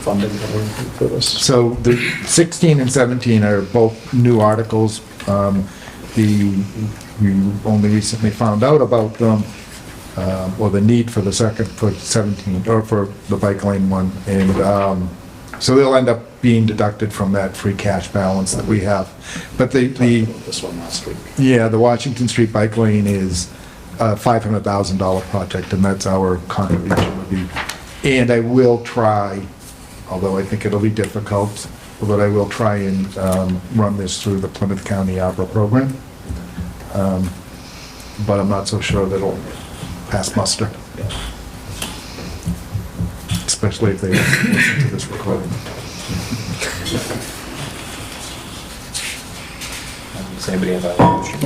funding coming for this? So the 16 and 17 are both new articles. We only recently found out about them, or the need for the second, for 17, or for the bike lane one. And so they'll end up being deducted from that free cash balance that we have. But This one last week. yeah, the Washington Street bike lane is a $500,000 project, and that's our contribution would be. And I will try, although I think it'll be difficult, but I will try and run this through the Plymouth County Opera program. But I'm not so sure that it'll pass muster. Especially if they listen to this recording. Does anybody have a motion?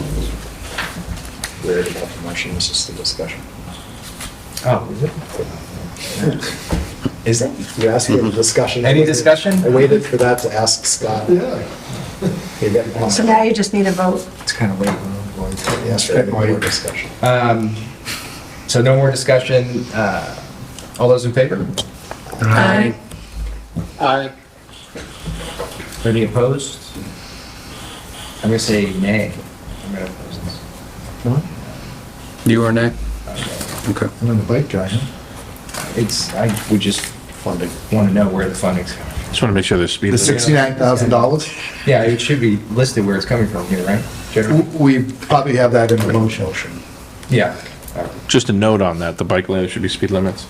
We already got the motion, this is the discussion. Oh, is it? Is it? You asked me the discussion. Any discussion? I waited for that to ask Scott. Yeah. So now you just need a vote. It's kind of late. Yes, for any more discussion. So no more discussion. All those in favor? Aye. Aye. Any opposed? I'm gonna say nay. I'm gonna oppose this. You or nay? Okay. I'm the bike guy, huh? I would just want to know where the funding's coming. Just want to make sure there's speed. The $69,000? Yeah, it should be listed where it's coming from here, right? Generally? We probably have that in the motion. Yeah. Just a note on that, the bike lane should be speed limits,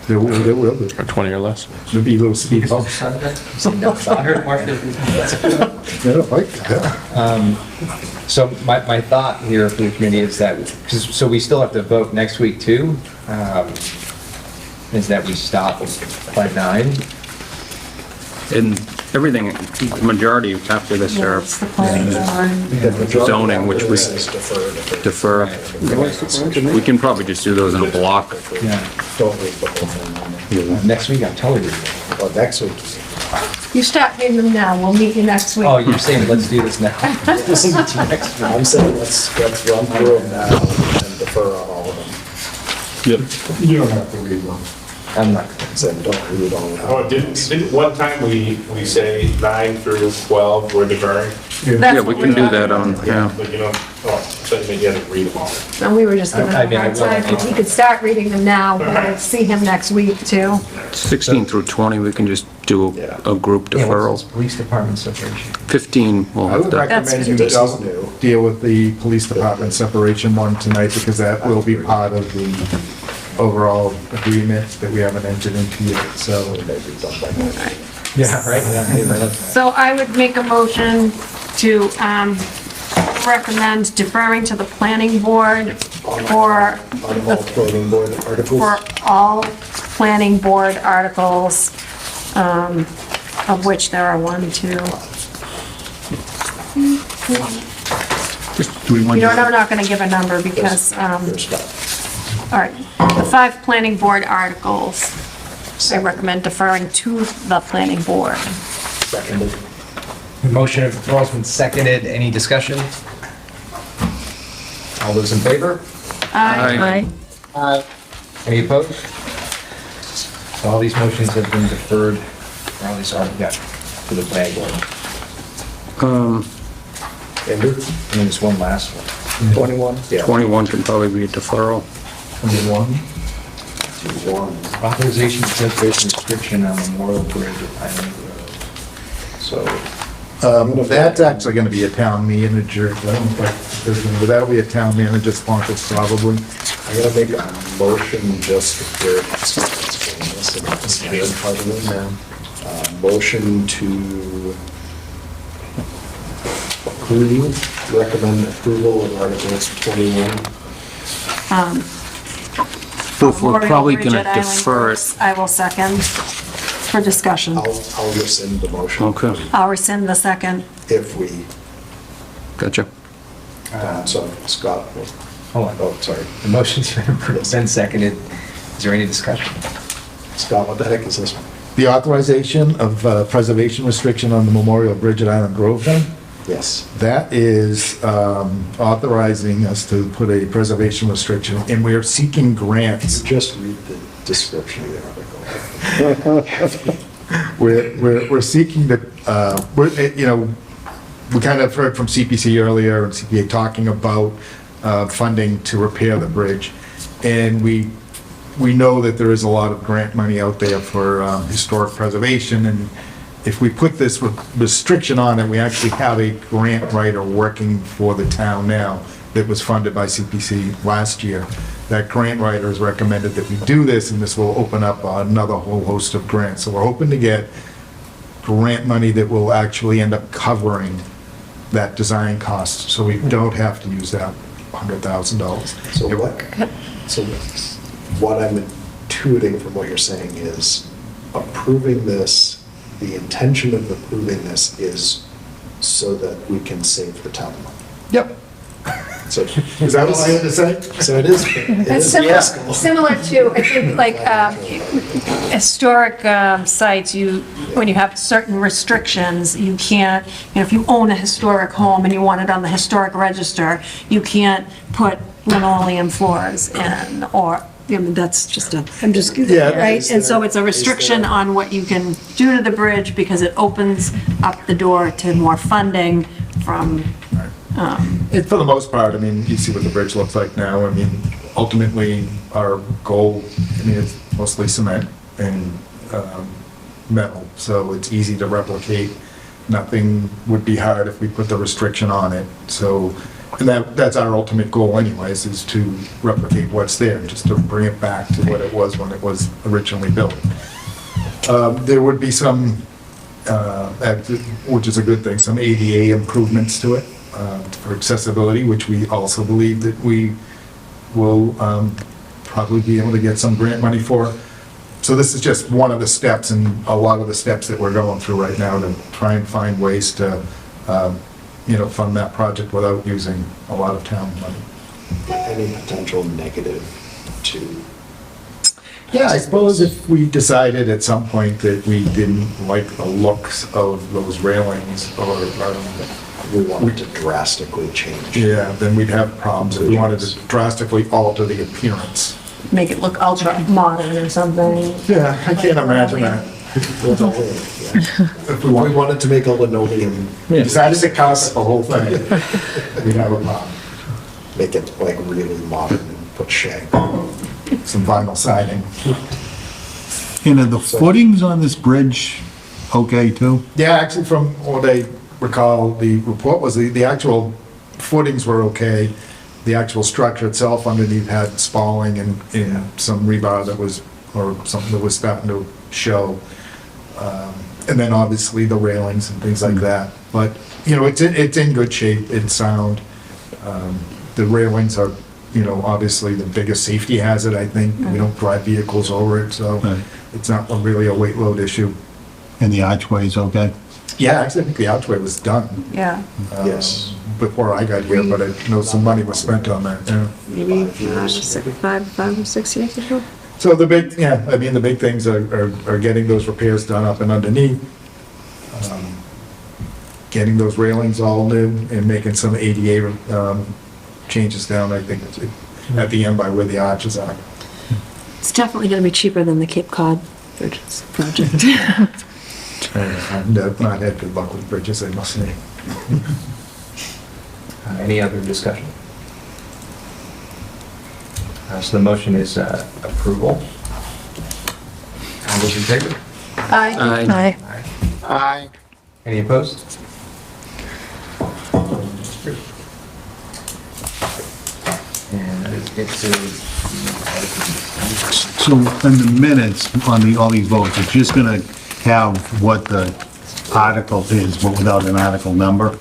There will be. or 20 or less. There'll be little speed bumps. I heard Mark did. Yeah, bike guy. So my thought here for the committee is that, so we still have to vote next week too, is that we stop by 9. And everything, the majority after this are It's the planning board. zoning, which was defer. We can probably just do those in a block. Yeah. Don't read the whole thing on there. Next week, I'm totally reading. Well, next week. You start reading them now, we'll meet you next week. Oh, you're saying let's do this now? We'll see you next week. I'm saying let's run through them now and defer on all of them. Yep. You don't have to read them. I'm not. Then don't read all of them. Oh, didn't one time we say 9 through 12 were deferring? Yeah, we can do that on, yeah. But you know, so maybe you had to read them all. And we were just giving I him a mean, hard I will. time, if he could start reading them now, we'll see him next week too. 16 through 20, we can just do a group Yeah, deferral. what's this police department separation? 15, we'll I have would to, recommend you This is don't new. deal with the police department separation one tonight, because that will be part of the overall agreement that we haven't entered into yet, so. Maybe done by now. Yeah, right. Yeah. So I would make a motion to recommend deferring to the planning board for On all planning board articles. for all planning board articles, of which there are 1, 2. Do we want You know, to? I'm not gonna give a number because, Here's Scott. all right, the 5 planning board articles, I recommend deferring to the planning board. Seconded. The motion of deferral has been seconded. Any discussion? All those in favor? Aye. Any opposed? So all these motions have been deferred, or at least are, yeah, to the planning board. Andrew? And then there's one last one. 21? Yeah. 21 can probably be a deferral. 21. 1. Authorization of conservation restriction on Memorial Bridge at Island Road. So, That's actually gonna be a town manager, but that'll be a town manager sponsored probably. I'm gonna make a motion just for this is the third part of it now. Motion to recommend approval of Articles 21. We're Memorial probably Bridge gonna at Island defer Brooks, it. I will second for discussion. I'll rescind the motion. Okay, I'll rescind the second. If we, gotcha. so Scott, hold on. oh, sorry. The motion's been seconded. Is there any discussion? Scott, what the heck is this one? The authorization of preservation restriction on the Memorial Bridge at Island Grove then? Yes. That is authorizing us to put a preservation restriction, and we are seeking grants. Just read the description of the article. We're seeking to, we kind of heard from CPC earlier, and CPA talking about funding to repair the bridge. And we know that there is a lot of grant money out there for historic preservation, and if we put this restriction on it, we actually have a grant writer working for the town now that was funded by CPC last year. That grant writer has recommended that we do this, and this will open up another whole host of grants. So we're hoping to get grant money that will actually end up covering that design cost, so we don't have to use that $100,000. So what I'm intuiting from what you're saying is approving this, the intention of approving this is so that we can save the town money. Yep. So, Is that what I had to say? So it is. It's similar to, I think, like, historic sites, when you have certain restrictions, you can't, if you own a historic home and you want it on the historic register, you can't put linoleum floors in, or, that's just I'm just, right? And so it's a restriction on what you can do to the bridge, because it opens up the door to more funding from, For the most part, you see what the bridge looks like now. Ultimately, our goal, it's mostly cement and metal, so it's easy to replicate. Nothing would be hard if we put the restriction on it. So, and that's our ultimate goal anyways, is to replicate what's there, just to bring it back to what it was when it was originally built. There would be some, which is a good thing, some ADA improvements to it. For accessibility, which we also believe that we will probably be able to get some grant money for. So this is just one of the steps, and a lot of the steps that we're going through right now to try and find ways to, fund that project without using a lot of town money. Any potential negative to? Yeah, I suppose if we decided at some point that we didn't like the looks of those railings, or we wanted to drastically change. Yeah, then we'd have problems if we wanted to drastically alter the appearance. make it look ultra modern or something. Yeah, I can't imagine that. If we wanted to make a linoleum, Decided to cost the whole thing, we'd have a problem. make it like really modern and put shag. Some vinyl siding. And are the footings on this bridge okay too? Yeah, actually, from what I recall, the report was the actual footings were okay. The actual structure itself underneath had spalling and some rebar that was, or something that was starting to show. And then obviously the railings and things like that. But, it's in good shape, it's sound. The railings are, obviously the biggest safety hazard, I think. We don't drive vehicles over it, so it's not really a weight load issue. And the archway is okay? Yeah, actually, I think the archway was done. Yeah. Yes. Before I got here, but I know some money was spent on that, yeah. Maybe 5 or 6 years ago. So the big things are getting those repairs done up and underneath, getting those railings all new, and making some ADA changes down, I think, at the end by where the arches are. It's definitely going to be cheaper than the Cape Cod Bridges project. I've not had good luck with bridges, I must say. Any other discussion? So the motion is approval. All those in favor? Aye. Aye. Any opposed? And it's So in the minutes on all these votes, it's just gonna have what the article is, but without an article number?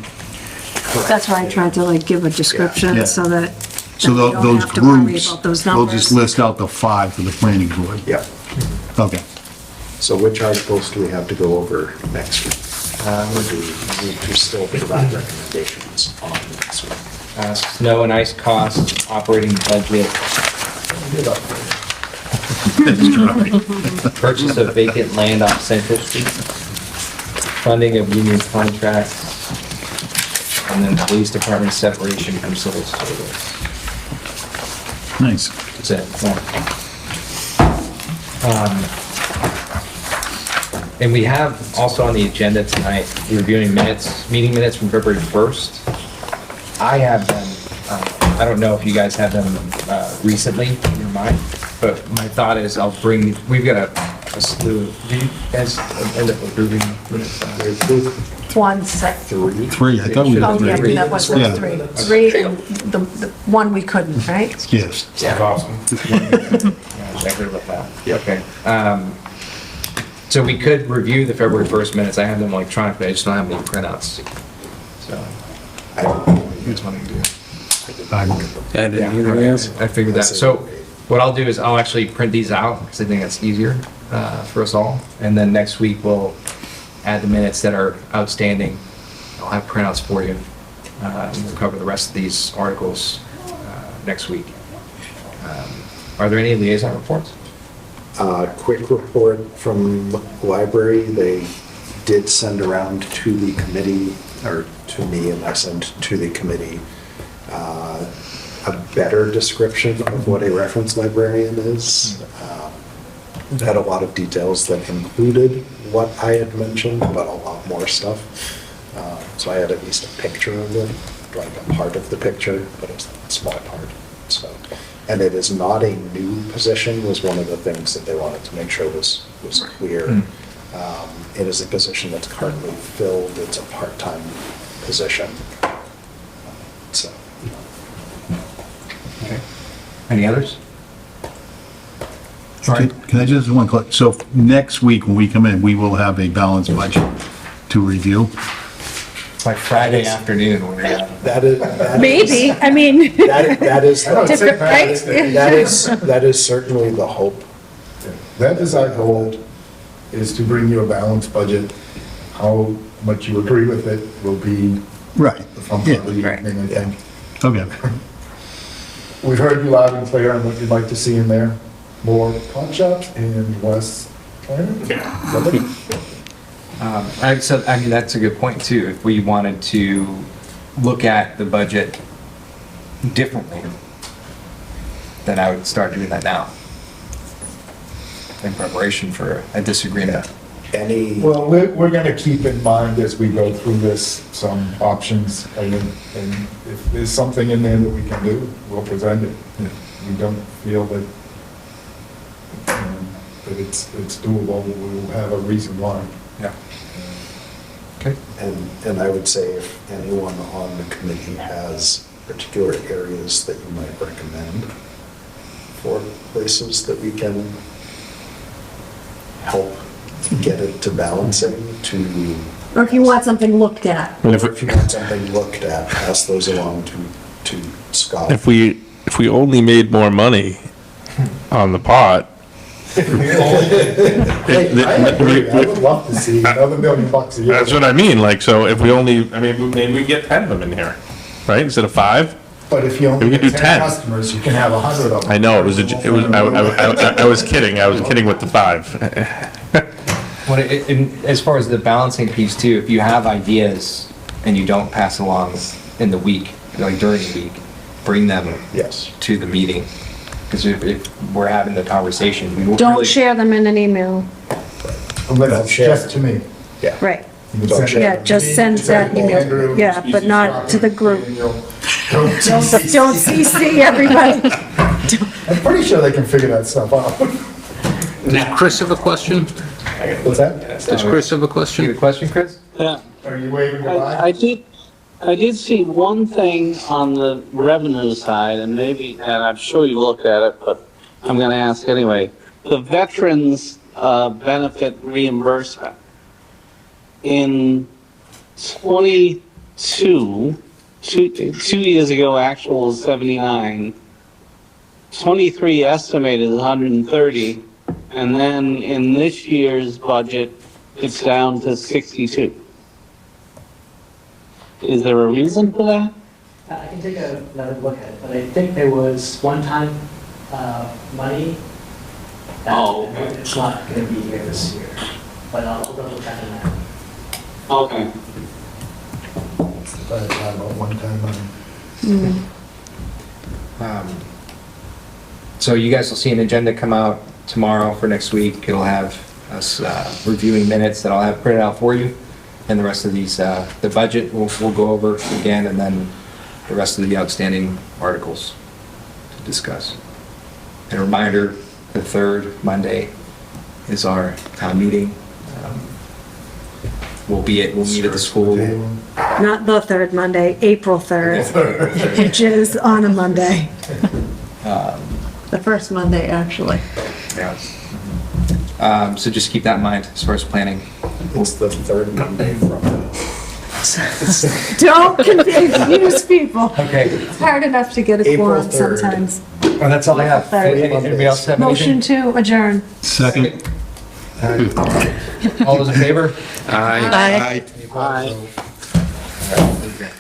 That's why I tried to give a Yeah. description so that So we don't those have to worry groups, about those they'll just numbers. list out the 5 for the planning board? Yeah. Okay. So which articles do we have to go over next week? Or do we need to still provide recommendations on next week? snow and ice costs, operating budget, purchase of vacant land off Central Street, funding of union contracts, and then police department separation from civil service. Nice. That's it. Yeah. And we have also on the agenda tonight, reviewing minutes, meeting minutes from February 1st. I have them, I don't know if you guys have them recently in your mind, but my thought is we've got a slew. Do you guys end up approving minutes? One sec. Three, I thought we Oh, did yeah, three. that was Yeah. three. Three, and the one we couldn't, right? Yes. Yeah. Awesome. I heard about that. Okay. So we could review the February 1st minutes. I have them electronically, I just don't have any printouts. So, I don't know which one to do. I didn't Yeah, either, okay. yes. I figured that. So what I'll do is I'll actually print these out because I think that's easier for us all. And then next week we'll add the minutes that are outstanding. I'll have printouts for you. And we'll cover the rest of these articles next week. Are there any liaison reports? Quick report from library, they did send around to the committee, or to me, and I sent to the committee, a better description of what a reference librarian is. It had a lot of details that included what I had mentioned, but a lot more stuff. So I had at least a picture of it, like a part of the picture, but it's a small part, so. And it is not a new position, was one of the things that they wanted to make sure was clear. It is a position that's currently filled, it's a part-time position. So. Okay. Any others? Can I just, one click, so next week when we come in, we will have a balanced budget to review? Like Friday afternoon when we That is. Maybe, I mean. That is. Different, right? That is certainly the hope. That is our goal, is to bring you a balanced budget. How much you agree with it will be Right. the fun part of the evening, I think. Okay. We've heard you loud and clear on what you'd like to see in there. More pawn shops and less planning. So, I mean, that's a good point too. If we wanted to look at the budget differently, then I would start doing that now in preparation for a disagreement. Well, we're going to keep in mind as we go through this, some options, and if there's something in there that we can do, we'll present it. If we don't feel that, that it's doable, we'll have a reason why. Yeah. Okay. And I would say if anyone on the committee has particular areas that you might recommend for places that we can help get it to balancing, to, Or if you want something looked at. or if you want something looked at, pass those along to Scott. If we only made more money on the pot. Hey, I agree. I would love to see another $1 million a year. That's what I mean, like, so if we only, I mean, maybe we get 10 of them in here, right, instead of 5? But if you only We get could do 10 10. customers, you can have 100 of them. I know, I was kidding with the 5. As far as the balancing piece too, if you have ideas and you don't pass along in the week, like during the week, bring them to the meeting. Because if we're having the conversation, we won't Don't really. share them in an email. Unless it's just to me. Yeah. Right. You can send it Yeah, to just me, send that Andrew, email. Yeah, but not to the group. Daniel. Don't CC everybody. I'm pretty sure they can figure that stuff out. Does Chris have a question? What's that? Does Chris have a question? You have a question, Chris? Yeah. Are you waving goodbye? I did see one thing on the revenue side, and I'm sure you looked at it, but I'm gonna ask anyway. The veterans, benefit reimbursement. In 22, two years ago, actual was 79. 23 estimated is 130, and then in this year's budget, it's down to 62. Is there a reason for that? I can take another look at it, but I think there was one-time money that it's not going to be here this year, but I'll double check on that. Okay. About one-time money. So you guys will see an agenda come out tomorrow for next week. It'll have us reviewing minutes that I'll have printed out for you. And the rest of these, the budget, we'll go over again, and then the rest of the outstanding articles to discuss. And a reminder, the third Monday is our town meeting. We'll meet at the school. Not the third Monday, April 3rd, which is on a Monday. The first Monday, actually. Yeah. So just keep that in mind as far as planning. It's the third Monday from Don't confuse people. Okay. It's hard enough to get a April quorum 3rd. sometimes. Oh, that's all I have. Third. Anybody else have Motion anything? to adjourn. Second. All those in favor? Aye. Aye. Any opposed? All right, okay.